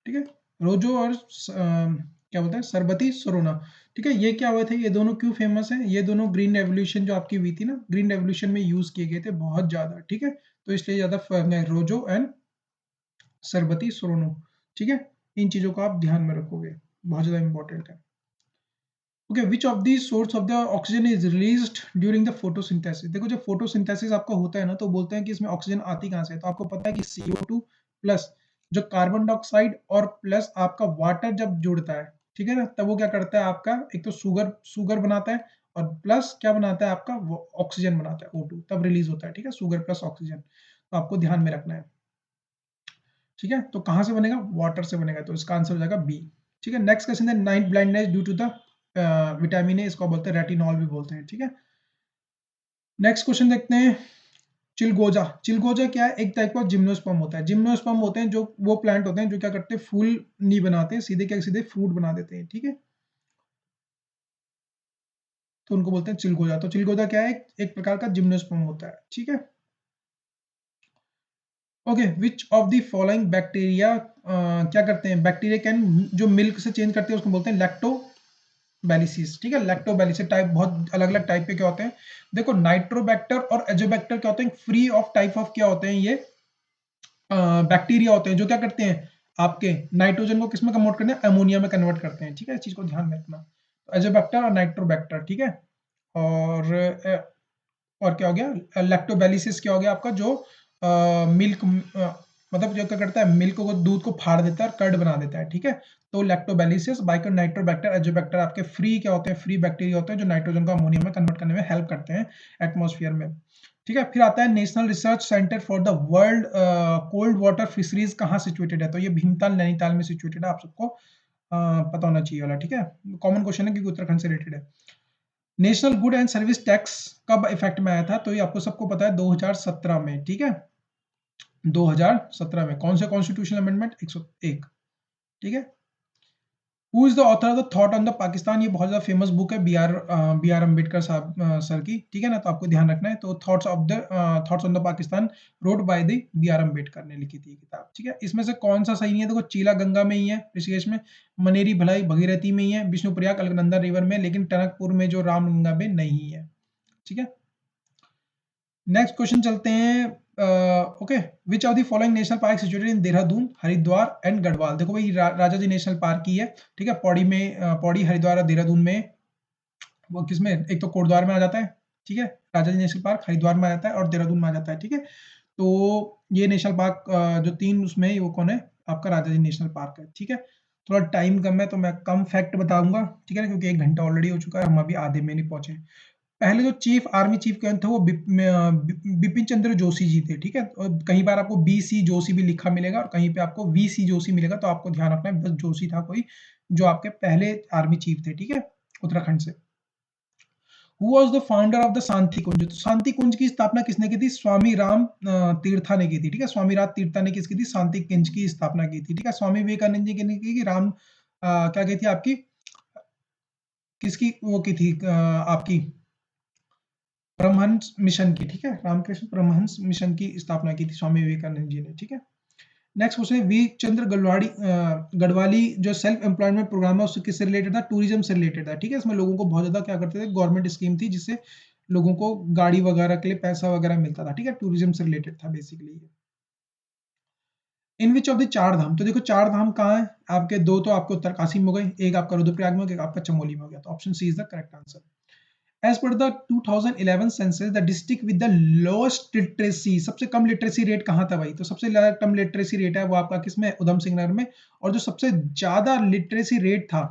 ठीक है, रोजो और क्या बोलते हैं, सरबती सरोना, ठीक है। ये क्या हुए थे? ये दोनों क्यों फेमस है? ये दोनों ग्रीन रेवोल्यूशन जो आपकी हुई थी ना, ग्रीन रेवोल्यूशन में यूज किए गए थे बहुत ज्यादा, ठीक है, तो इसलिए ज्यादा रोजो एंड सरबती सोनो, ठीक है, इन चीजों को आप ध्यान में रखोगे, बहुत ज्यादा इंपॉर्टेंट है। Okay, which of the source of the oxygen is released during the photosynthesis? देखो जब फोटोसिंथेसिस आपका होता है ना, तो बोलते हैं कि इसमें ऑक्सीजन आती कहाँ से है, तो आपको पता है कि CO2 प्लस जो कार्बन डाइऑक्साइड और प्लस आपका वाटर जब जुड़ता है, ठीक है ना, तब वो क्या करता है आपका, एक तो शुगर शुगर बनाता है, और प्लस क्या बनाता है आपका, वो ऑक्सीजन बनाता है, O2 तब रिलीज होता है, ठीक है, शुगर प्लस ऑक्सीजन, तो आपको ध्यान में रखना है, ठीक है। तो कहां से बनेगा? वाटर से बनेगा, तो इसका आंसर हो जाएगा बी, ठीक है। नेक्स्ट क्वेश्चन है, night blindness due to the vitamin A, इसको बोलते हैं रेटिनॉल भी बोलते हैं, ठीक है। नेक्स्ट क्वेश्चन देखते हैं, चिलगोजा, चिलगोजा क्या है? एक टाइप का जिम्नोस्पर्म होता है, जिम्नोस्पर्म होते हैं जो वो प्लांट होते हैं जो क्या करते हैं, फूल नहीं बनाते हैं, सीधे क्या सीधे फ्रूट बना देते हैं, ठीक है, तो उनको बोलते हैं चिलगोजा। तो चिलगोजा क्या है? एक प्रकार का जिम्नोस्पर्म होता है, ठीक है। Okay, which of the following bacteria क्या करते हैं, बैक्टीरिया कैन जो मिल्क से चेंज करते हैं उसको बोलते हैं लैक्टोबैलिसिस, ठीक है, लैक्टोबैलिसिस टाइप बहुत अलग अलग टाइप के क्या होते हैं, देखो नाइट्रोबैक्टर और एजोबैक्टर क्या होते हैं, फ्री ऑफ टाइप ऑफ क्या होते हैं, ये बैक्टीरिया होते हैं जो क्या करते हैं, आपके नाइट्रोजन को किस में कन्वर्ट करते हैं, अमोनिया में कन्वर्ट करते हैं, ठीक है, इस चीज को ध्यान में रखना, एजोबैक्टर और नाइट्रोबैक्टर, ठीक है। और और क्या हो गया, लैक्टोबैलिसिस क्या हो गया आपका, जो मिल्क मतलब जो क्या करता है, मिल्क को दूध को फाड़ देता है और कर्ड बना देता है, ठीक है, तो लैक्टोबैलिसिस, बाइकर नाइट्रोबैक्टर, एजोबैक्टर आपके फ्री क्या होते हैं, फ्री बैक्टीरिया होते हैं जो नाइट्रोजन को अमोनिया में कन्वर्ट करने में हेल्प करते हैं एटमॉस्फेयर में, ठीक है। फिर आता है national research centre for the world cold water fisheries कहाँ सिचुएटेड है, तो ये भीमताल नैनीताल में सिचुएटेड है, आप सबको पता होना चाहिए वाला, ठीक है, कॉमन क्वेश्चन है क्योंकि उत्तराखंड से रिलेटेड है। National good and service tax कब इफेक्ट में आया था, तो ये आपको सबको पता है 2017 में, ठीक है, 2017 में कौन से कॉन्स्टिट्यूशनल अमेंडमेंट 101, ठीक है। Who is the author of the thought on the Pakistan, ये बहुत ज्यादा फेमस बुक है बी आर अम्बेडकर साहब सर की, ठीक है ना, तो आपको ध्यान रखना है। तो thoughts on the Pakistan road by the B R Ambedkar ने लिखी थी किताब, ठीक है। इसमें से कौन सा सही नहीं है? देखो, चीला गंगा में ही है ऋषिकेश में, मनेरी भलाई भगीरथी में ही है, विष्णुप्रयाग अलकनंदा रिवर में, लेकिन टनकपुर में जो रामगंगा में नहीं है, ठीक है। नेक्स्ट क्वेश्चन चलते हैं। Okay, which of the following national park situated in Dehradun, Haridwar and Garhwal? देखो भाई, राजा जी नेशनल पार्क ही है, ठीक है। पौड़ी में पौड़ी, हरिद्वार और देहरादून में, वो किसमें, एक तो कोटद्वार में आ जाता है, ठीक है, राजा जी नेशनल पार्क हरिद्वार में आ जाता है और देहरादून में आ जाता है, ठीक है। तो ये नेशनल पार्क जो तीन उसमें वो कौन है? आपका राजा जी नेशनल पार्क है, ठीक है। थोड़ा टाइम कम है तो मैं कम फैक्ट बताऊंगा, ठीक है ना, क्योंकि 1 घंटा ऑलरेडी हो चुका है, हम अभी आधे में नहीं पहुंचे। पहले जो चीफ आर्मी चीफ कौन थे? वो बिपिन चंद्र जोशी जी थे, ठीक है। और कहीं बार आपको बी सी जोशी भी लिखा मिलेगा और कहीं पे आपको वी सी जोशी मिलेगा, तो आपको ध्यान रखना है, बस जोशी था कोई जो आपके पहले आर्मी चीफ थे, ठीक है, उत्तराखंड से। Who was the founder of the Shanti Kunj? तो शांति कुंज की स्थापना किसने की थी? स्वामी राम तीर्था ने की थी, ठीक है। स्वामी राम तीर्था ने किसकी थी? शांति कुंज की स्थापना की थी, ठीक है। स्वामी विवेकानंद जी ने की, राम क्या कहती है आपकी, किसकी वो की थी आपकी परमहंस मिशन की, ठीक है, रामकृष्ण परमहंस मिशन की स्थापना की थी स्वामी विवेकानंद जी ने, ठीक है। नेक्स्ट क्वेश्चन है, वी चंद्र गढ़वाली जो सेल्फ एम्प्लॉयमेंट प्रोग्राम है उससे किससे रिलेटेड था? टूरिज्म से रिलेटेड था, ठीक है। इसमें लोगों को बहुत ज्यादा क्या करते थे, गवर्नमेंट स्कीम थी जिससे लोगों को गाड़ी वगैरह के लिए पैसा वगैरह मिलता था, ठीक है, टूरिज्म से रिलेटेड था basically. In which of the चार धाम? तो देखो, चार धाम कहाँ है आपके? दो तो आपके उत्तरकाशी में हो गए, एक आपका रुद्रप्रयाग में हो गया, एक आपका चमोली में हो गया, तो option C is the correct answer. As per the 2011 census, the district with the lowest literacy, सबसे कम लिटरेसी रेट कहाँ था भाई? तो सबसे ज्यादा कम लिटरेसी रेट है वो आपका किसमें? उधम सिंह नगर में। और जो सबसे ज्यादा लिटरेसी रेट था,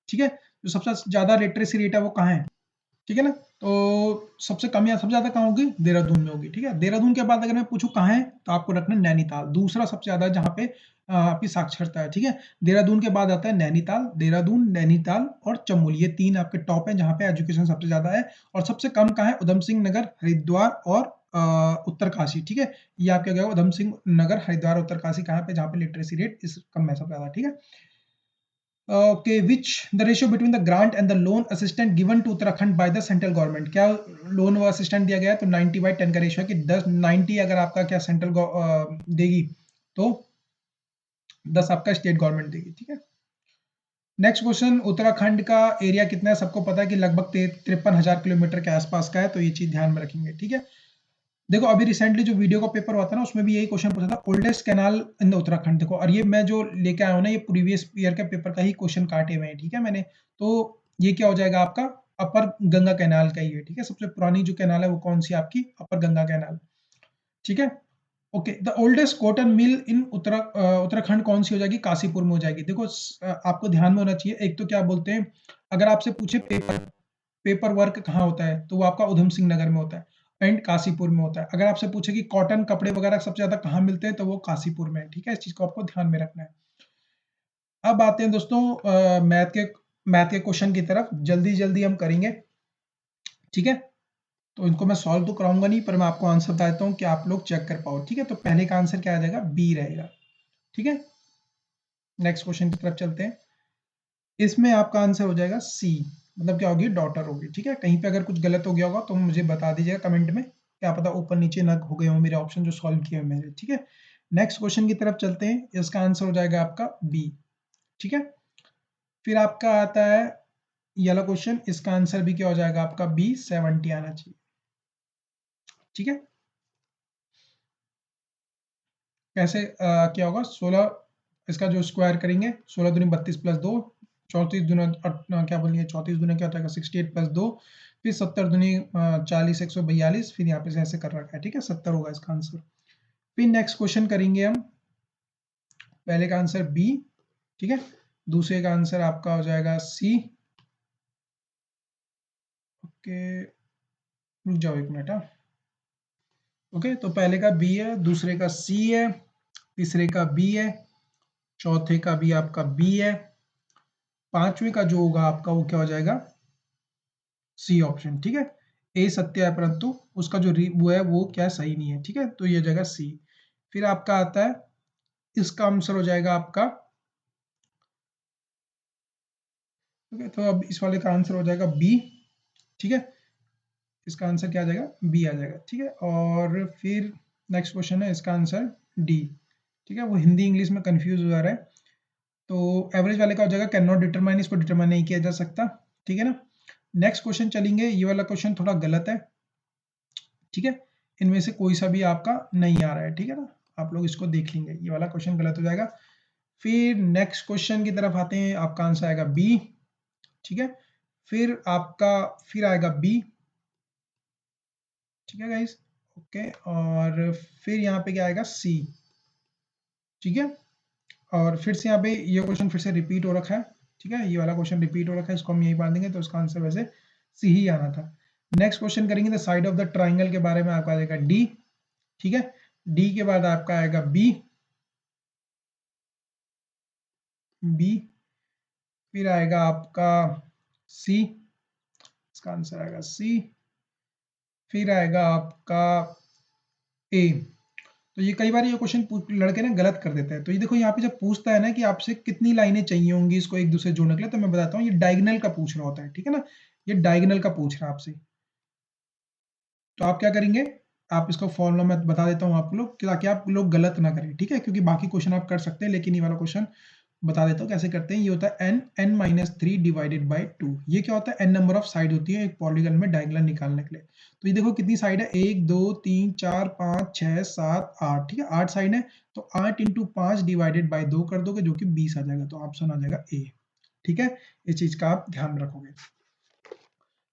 ठीक है, जो सबसे ज्यादा लिटरेसी रेट है वो कहाँ है? ठीक है ना, तो सबसे कम या सबसे ज्यादा कहाँ होगी? देहरादून में होगी, ठीक है। देहरादून के बाद अगर मैं पूछूं कहाँ है, तो आपको रखना नैनीताल, दूसरा सबसे ज्यादा जहाँ पे आपकी साक्षरता है, ठीक है। देहरादून के बाद आता है नैनीताल, देहरादून, नैनीताल और चमोली, ये तीन आपके टॉप है जहाँ पे एजुकेशन सबसे ज्यादा है। और सबसे कम कहाँ है? उधम सिंह नगर, हरिद्वार और उत्तरकाशी, ठीक है। ये आपके गया उधम सिंह नगर, हरिद्वार, उत्तरकाशी कहाँ पे? जहाँ पे लिटरेसी रेट इस कम है सबसे ज्यादा, ठीक है। Okay, which the ratio between the grant and the loan assistance given to Uttarakhand by the central government? क्या लोन व असिस्टेंट दिया गया है? तो 90/10 का रेशियो है कि 90 अगर आपका क्या सेंट्रल देगी तो 10 आपका स्टेट गवर्नमेंट देगी, ठीक है। नेक्स्ट क्वेश्चन, उत्तराखंड का एरिया कितना है? सबको पता है कि लगभग 53,000 किलोमीटर के आसपास का है, तो ये चीज ध्यान में रखेंगे, ठीक है। देखो, अभी रिसेंटली जो वीडियो का पेपर हुआ था ना, उसमें भी यही क्वेश्चन पूछा था, oldest canal in the Uttarakhand. देखो, और ये मैं जो लेके आया हूँ ना, ये प्रीवियस ईयर के पेपर का ही क्वेश्चन काटे हुए हैं, ठीक है मैंने। तो ये क्या हो जाएगा आपका? अपर गंगा कैनाल का ही है, ठीक है। सबसे पुरानी जो कैनाल है वो कौन सी? आपकी अपर गंगा कैनाल, ठीक है। Okay, the oldest cotton mill in Uttarakhand कौन सी हो जाएगी? काशीपुर में हो जाएगी। देखो, आपको ध्यान में होना चाहिए, एक तो क्या बोलते हैं, अगर आपसे पूछे पेपर वर्क कहाँ होता है, तो वो आपका उधम सिंह नगर में होता है एंड काशीपुर में होता है। अगर आपसे पूछे कि कॉटन कपड़े वगैरह सबसे ज्यादा कहाँ मिलते हैं, तो वो काशीपुर में है, ठीक है। इस चीज को आपको ध्यान में रखना है। अब आते हैं दोस्तों मैथ के क्वेश्चन की तरफ, जल्दी जल्दी हम करेंगे, ठीक है। तो इनको मैं सॉल्व तो कराऊंगा नहीं, पर मैं आपको आंसर बता देता हूँ कि आप लोग चेक कर पाओ, ठीक है। तो पहले का आंसर क्या आ जाएगा? बी रहेगा, ठीक है। नेक्स्ट क्वेश्चन की तरफ चलते हैं। इसमें आपका आंसर हो जाएगा सी, मतलब क्या होगी? डॉटर होगी, ठीक है। कहीं पे अगर कुछ गलत हो गया होगा तो मुझे बता दीजिएगा कमेंट में, क्या पता ऊपर नीचे ना हो गए हो मेरे ऑप्शन जो सॉल्व किए हुए मेरे, ठीक है। नेक्स्ट क्वेश्चन की तरफ चलते हैं, इसका आंसर हो जाएगा आपका बी, ठीक है। फिर आपका आता है ये वाला क्वेश्चन, इसका आंसर भी क्या हो जाएगा आपका? बी 70 आना चाहिए, ठीक है। कैसे क्या होगा? 16, इसका जो स्क्वायर करेंगे, 16 दूनी 32 प्लस 2, 34 दूना क्या बोलिए, 34 दूना क्या होता है? 68 प्लस 2, फिर 70 दूनी 40, 142, फिर यहाँ पे से ऐसे कर रखा है, ठीक है, 70 होगा इसका आंसर। फिर नेक्स्ट क्वेश्चन करेंगे हम, पहले का आंसर बी, ठीक है, दूसरे का आंसर आपका हो जाएगा सी। ओके, रुक जाओ एक मिनट, हाँ। ओके, तो पहले का बी है, दूसरे का सी है, तीसरे का बी है, चौथे का भी आपका बी है, पांचवें का जो होगा आपका वो क्या हो जाएगा? सी ऑप्शन, ठीक है। ए सत्य है परंतु उसका जो वो है वो क्या सही नहीं है, ठीक है, तो ये हो जाएगा सी। फिर आपका आता है, इसका आंसर हो जाएगा आपका ओके, तो अब इस वाले का आंसर हो जाएगा बी। ठीक है, इसका आंसर क्या आ जाएगा, बी आ जाएगा। ठीक है, और फिर नेक्स्ट क्वेश्चन है, इसका आंसर डी। ठीक है, वो हिंदी इंग्लिश में कंफ्यूज हो जा रहा है। तो एवरेज वाले का हो जाएगा कैन नॉट डिटरमाइन, इसको डिटरमाइन नहीं किया जा सकता। ठीक है ना। नेक्स्ट क्वेश्चन चलेंगे, ये वाला क्वेश्चन थोड़ा गलत है। ठीक है, इनमें से कोई सा भी आपका नहीं आ रहा है। ठीक है ना, आप लोग इसको देख लेंगे, ये वाला क्वेश्चन गलत हो जाएगा। फिर नेक्स्ट क्वेश्चन की तरफ आते हैं, आपका आंसर आएगा बी। ठीक है, फिर आपका फिर आएगा बी। ठीक है गाइस, ओके, और फिर यहाँ पे क्या आएगा, सी। ठीक है, और फिर से यहाँ पे ये क्वेश्चन फिर से रिपीट हो रखा है। ठीक है, ये वाला क्वेश्चन रिपीट हो रखा है, इसको हम यही बांध देंगे, तो इसका आंसर वैसे सी ही आना था। नेक्स्ट क्वेश्चन करेंगे, the side of the triangle के बारे में आपका आएगा डी। ठीक है, डी के बाद आपका आएगा बी। बी, फिर आएगा आपका सी, इसका आंसर आएगा सी। फिर आएगा आपका ए। तो ये कई बार ये क्वेश्चन लड़के ना गलत कर देते हैं। तो ये देखो, यहाँ पे जब पूछता है ना कि आपसे कितनी लाइनें चाहिए होंगी इसको एक दूसरे जोड़ने के लिए, तो मैं बताता हूँ, ये डायगोनल का पूछ रहा होता है। ठीक है ना, ये डायगोनल का पूछ रहा है आपसे। तो आप क्या करेंगे, आप इसको फॉर्मूला मैं बता देता हूँ आप लोग, ताकि आप लोग गलत ना करें। ठीक है, क्योंकि बाकी क्वेश्चन आप कर सकते हैं, लेकिन ये वाला क्वेश्चन बता देता हूँ कैसे करते हैं। ये होता है n-3 डिवाइडेड बाई 2। ये क्या होता है, n नंबर ऑफ साइड होती है एक पॉलीगन में डायगोनल निकालने के लिए। तो ये देखो कितनी साइड है, 1 2 3 4 5 6 7 8। ठीक है, 8 साइड है, तो 8 इंटू 5 डिवाइडेड बाई 2 कर दोगे, जो कि 20 आ जाएगा। तो ऑप्शन आ जाएगा ए। ठीक है, इस चीज का आप ध्यान रखोगे।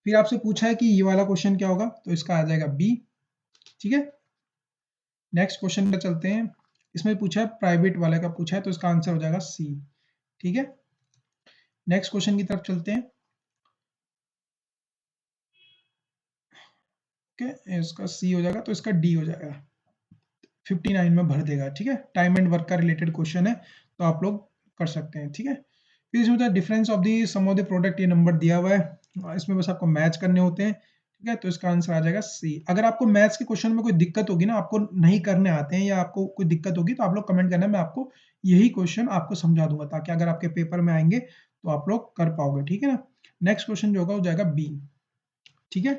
फिर आपसे पूछा है कि ये वाला क्वेश्चन क्या होगा, तो इसका आ जाएगा बी। ठीक है, नेक्स्ट क्वेश्चन में चलते हैं। इसमें पूछा है प्राइवेट वाले का पूछा है, तो इसका आंसर हो जाएगा सी। ठीक है, नेक्स्ट क्वेश्चन की तरफ चलते हैं। ओके, इसका सी हो जाएगा, तो इसका डी हो जाएगा, 59 में भर देगा। ठीक है, टाइम एंड वर्क का रिलेटेड क्वेश्चन है, तो आप लोग कर सकते हैं। ठीक है, फिर इसमें होता है difference of the sum of the product, ये नंबर दिया हुआ है, इसमें बस आपको मैच करने होते हैं। ठीक है, तो इसका आंसर आ जाएगा सी। अगर आपको मैथ्स के क्वेश्चन में कोई दिक्कत होगी ना, आपको नहीं करने आते हैं या आपको कोई दिक्कत होगी, तो आप लोग कमेंट करना, मैं आपको यही क्वेश्चन आपको समझा दूंगा, ताकि अगर आपके पेपर में आएंगे तो आप लोग कर पाओगे। ठीक है ना, नेक्स्ट क्वेश्चन जो होगा वो जाएगा बी। ठीक है,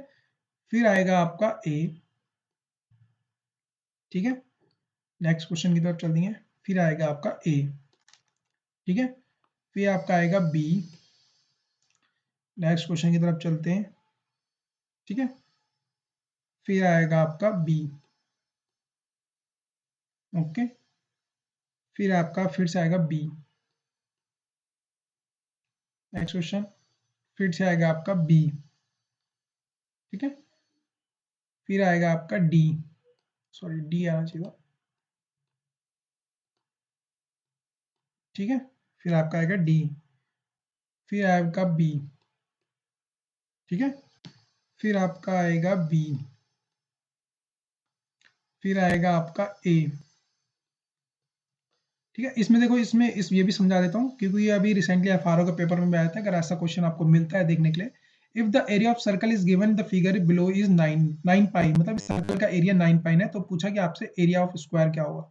फिर आएगा आपका ए। ठीक है, नेक्स्ट क्वेश्चन की तरफ चल देंगे। फिर आएगा आपका ए। ठीक है, फिर आपका आएगा बी। नेक्स्ट क्वेश्चन की तरफ चलते हैं। ठीक है, फिर आएगा आपका बी। ओके, फिर आपका फिर से आएगा बी। नेक्स्ट क्वेश्चन, फिर से आएगा आपका बी। ठीक है, फिर आएगा आपका डी, सॉरी डी आना चाहिए। ठीक है, फिर आपका आएगा डी, फिर आएगा बी। ठीक है, फिर आपका आएगा बी, फिर आएगा आपका ए। ठीक है, इसमें देखो, इसमें ये भी समझा देता हूँ, क्योंकि ये अभी रिसेंटली एफआरओ के पेपर में भी आया था। अगर ऐसा क्वेश्चन आपको मिलता है देखने के लिए, if the area of circle is given, the figure below is 9 पाई, मतलब सर्कल का एरिया 9 पाई है, तो पूछा कि आपसे एरिया ऑफ स्क्वायर क्या होगा।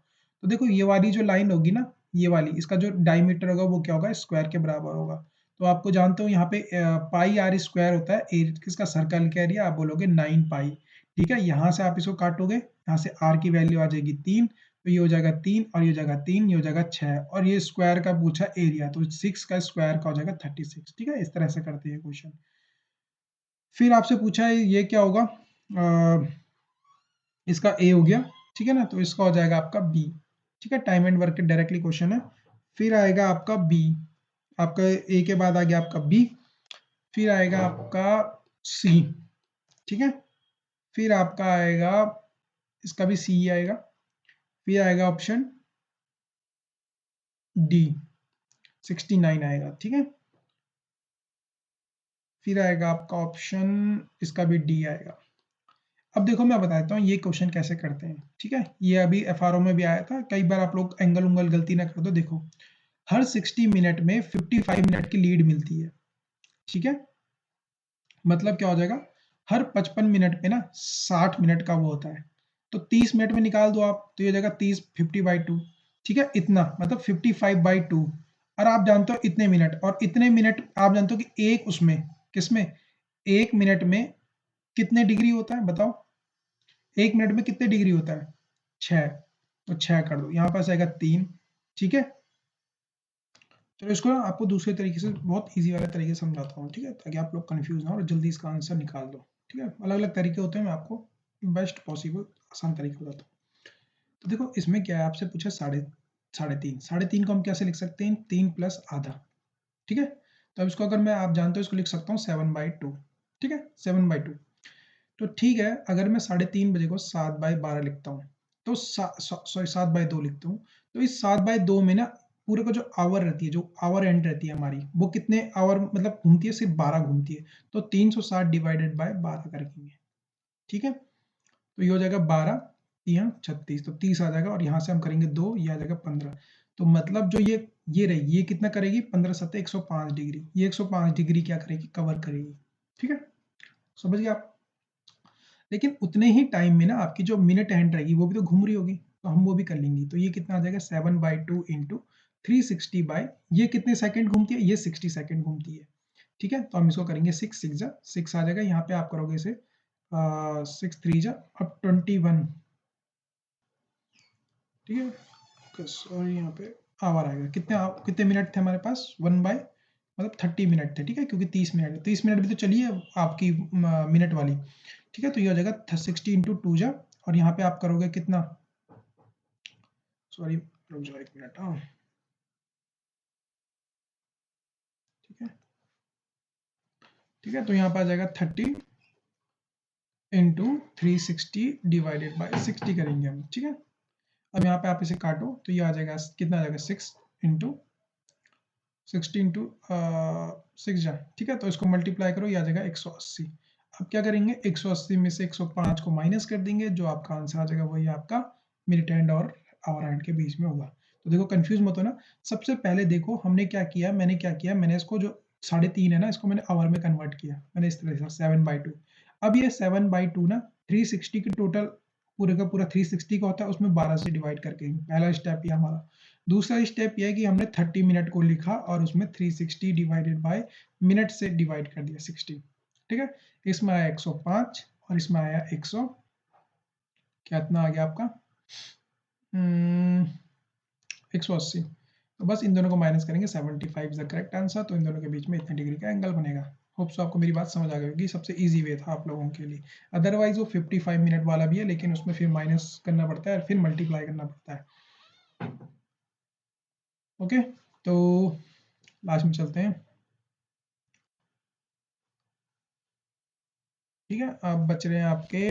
तो देखो, ये वाली जो लाइन होगी ना, ये वाली, इसका जो डायमीटर होगा वो क्या होगा, स्क्वायर के बराबर होगा। तो आपको जानते हो यहाँ पे पाई आर स्क्वायर होता है किसका, सर्कल का एरिया, आप बोलोगे 9 पाई। ठीक है, यहाँ से आप इसको काटोगे, यहाँ से आर की वैल्यू आ जाएगी 3, तो ये हो जाएगा 3, और ये हो जाएगा 3, ये हो जाएगा 6, और ये स्क्वायर का पूछा एरिया, तो 6 का स्क्वायर का हो जाएगा 36। ठीक है, इस तरह से करते हैं क्वेश्चन। फिर आपसे पूछा है ये क्या होगा, इसका ए हो गया। ठीक है ना, तो इसका हो जाएगा आपका बी। ठीक है, टाइम एंड वर्क के डायरेक्टली क्वेश्चन है। फिर आएगा आपका बी, आपका ए के बाद आ गया आपका बी, फिर आएगा आपका सी। ठीक है, फिर आपका आएगा, इसका भी सी आएगा, फिर आएगा ऑप्शन डी, 69 आएगा। ठीक है, फिर आएगा आपका ऑप्शन, इसका भी डी आएगा। अब देखो, मैं बताता हूँ ये क्वेश्चन कैसे करते हैं। ठीक है, ये अभी एफआरओ में भी आया था, कई बार आप लोग एंगल उंगल गलती ना कर दो। देखो, हर 60 मिनट में 55 मिनट की लीड मिलती है। ठीक है, मतलब क्या हो जाएगा, हर 55 मिनट पे ना 60 मिनट का वो होता है, तो 30 मिनट में निकाल दो आप, तो ये हो जाएगा 30 50/2। ठीक है, इतना मतलब 55/2। और आप जानते हो इतने मिनट, और इतने मिनट आप जानते हो कि एक उसमें किसमें 1 मिनट में कितने डिग्री होता है बताओ? 1 मिनट में कितने डिग्री होता है? 6। तो 6 कर दो, यहाँ पास आएगा 3। ठीक है, तो इसको ना आपको दूसरे तरीके से, बहुत ईजी वाले तरीके से समझाता हूँ, ठीक है, ताकि आप लोग कंफ्यूज ना हो और जल्दी इसका आंसर निकाल दो। ठीक है, अलग अलग तरीके होते हैं, मैं आपको बेस्ट पॉसिबल आसान तरीका बताता हूँ। तो देखो इसमें क्या है, आपसे पूछा साढ़े तीन, साढ़े तीन को हम कैसे लिख सकते हैं? 3 प्लस आधा। ठीक है, तो अब इसको अगर मैं, आप जानते हो, इसको लिख सकता हूँ 7/2। ठीक है, 7/2। तो ठीक है, अगर मैं 3:30 बजे को 7/12 लिखता हूँ, तो सॉरी 7/2 लिखता हूँ, तो इस 7/2 में ना पूरे का जो आवर रहती है, जो आवर एंड रहती है हमारी, वो कितने आवर मतलब घूमती है? सिर्फ 12 घूमती है। तो 360 डिवाइडेड बाय 12 करेंगे। ठीक है, तो ये हो जाएगा 12 3 36, तो 30 आ जाएगा, और यहाँ से हम करेंगे 2, ये आ जाएगा 15। तो मतलब जो ये रहेगी, ये कितना करेगी? 15 7 105 डिग्री। ये 105 डिग्री क्या करेगी? कवर करेगी। ठीक है, समझ गए आप? लेकिन उतने ही टाइम में ना आपकी जो मिनट हैंड रहेगी वो भी तो घूम रही होगी, तो हम वो भी कर लेंगे। तो ये कितना आ जाएगा? 7/2 इंटू 360 बाय, ये कितने सेकंड घूमती है? ये 60 सेकंड घूमती है। ठीक है, तो हम इसको करेंगे 6 6 जा 6 आ जाएगा, यहाँ पे आप करोगे इसे 6 3 जा अब 21। ठीक है, सॉरी यहाँ पे आवर आएगा, कितने मिनट थे हमारे पास? 1 बाय मतलब 30 मिनट थे। ठीक है, क्योंकि 30 मिनट भी तो चलिए आपकी मिनट वाली। ठीक है, तो ये हो जाएगा 60 इंटू 2 जा, और यहाँ पे आप करोगे कितना? सॉरी, रुक जाओ 1 मिनट। हाँ, ठीक है, ठीक है, तो यहाँ पे आ जाएगा 30 इंटू 360 डिवाइडेड बाई 60 करेंगे हम। ठीक है, अब यहाँ पे आप इसे काटो, तो ये आ जाएगा कितना? आ जाएगा 6 इंटू 60 इंटू 6 जा। ठीक है, तो इसको मल्टीप्लाई करो, ये आ जाएगा 180। अब क्या करेंगे? 180 में से 105 को माइनस कर देंगे, जो आपका आंसर आ जाएगा वही आपका मिनट हैंड और आवर हैंड के बीच में होगा। तो देखो कंफ्यूज मत हो ना। सबसे पहले देखो हमने क्या किया, मैंने क्या किया, मैंने इसको जो 3.5 है ना, इसको मैंने आवर में कन्वर्ट किया, मैंने इस तरह से 7/2। अब ये 7/2 ना 360 की टोटल, पूरे का पूरा 360 का होता है, उसमें 12 से डिवाइड करके, पहला स्टेप ये हमारा। दूसरा स्टेप यह है कि हमने 30 मिनट को लिखा और उसमें 360 डिवाइडेड बाय मिनट से डिवाइड कर दिया 60। ठीक है, इसमें आया 105 और इसमें आया 100, कितना आ गया आपका? 180। तो बस इन दोनों को माइनस करेंगे, 75 इज द करेक्ट आंसर। तो इन दोनों के बीच में इतने डिग्री का एंगल बनेगा। होप सो आपको मेरी बात समझ आ गई होगी, सबसे इजी वे था आप लोगों के लिए। अदरवाइज वो 55 मिनट वाला भी है, लेकिन उसमें फिर माइनस करना पड़ता है और फिर मल्टीप्लाई करना पड़ता है। ओके, तो लास्ट में चलते हैं। ठीक है, अब बच रहे हैं आपके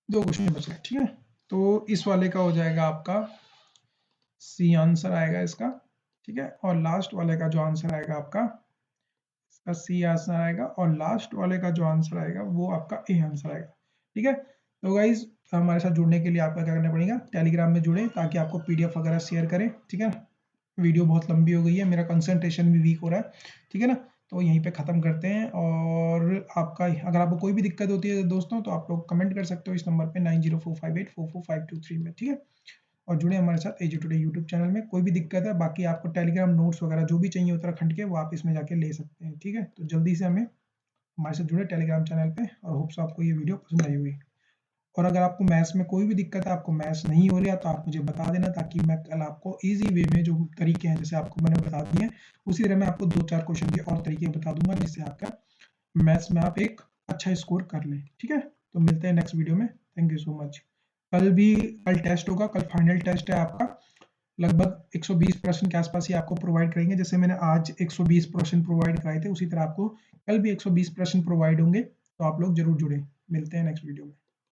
2 क्वेश्चन बच रहे हैं। ठीक है, तो इस वाले का हो जाएगा आपका सी आंसर आएगा इसका। ठीक है, और लास्ट वाले का जो आंसर आएगा आपका, इसका सी आंसर आएगा, और लास्ट वाले का जो आंसर आएगा वो आपका ए आंसर आएगा। ठीक है, तो गाइज हमारे साथ जुड़ने के लिए आपका क्या करना पड़ेगा? टेलीग्राम में जुड़े, ताकि आपको पीडीएफ वगैरह शेयर करें। ठीक है, वीडियो बहुत लंबी हो गई है, मेरा कंसंट्रेशन भी वीक हो रहा है। ठीक है ना, तो यहीं पे ख़त्म करते हैं। और आपका, अगर आपको कोई भी दिक्कत होती है दोस्तों, तो आप लोग कमेंट कर सकते हो इस नंबर पे 9045844523 में। ठीक है, और जुड़े हमारे साथ एजू टुडे यूट्यूब चैनल में। कोई भी दिक्कत है, बाकी आपको टेलीग्राम नोट्स वगैरह जो भी चाहिए उत्तराखंड के, वो आप इसमें जाके ले सकते हैं। ठीक है, तो जल्दी से हमें हमारे साथ जुड़े टेलीग्राम चैनल पे, और होप्स आपको ये वीडियो पसंद आई होगी। और अगर आपको मैथ्स में कोई भी दिक्कत है, आपको मैथ्स नहीं हो रहा, तो आप मुझे बता देना, ताकि मैं कल आपको ईजी वे में जो तरीके हैं, जैसे आपको मैंने बता दिए, उसी तरह मैं आपको 2-4 क्वेश्चन के और तरीके बता दूंगा, जिससे आपका मैथ्स में आप एक अच्छा स्कोर कर लें। ठीक है, तो मिलते हैं नेक्स्ट वीडियो में। Thank you so much. कल टेस्ट होगा, कल फाइनल टेस्ट है आपका। लगभग 120 प्रश्न के आसपास ही आपको प्रोवाइड करेंगे। जैसे मैंने आज 120 प्रश्न प्रोवाइड कराए थे, उसी तरह आपको कल भी 120 प्रश्न प्रोवाइड होंगे। तो आप लोग जरूर जुड़े। मिलते हैं नेक्स्ट वीडियो में।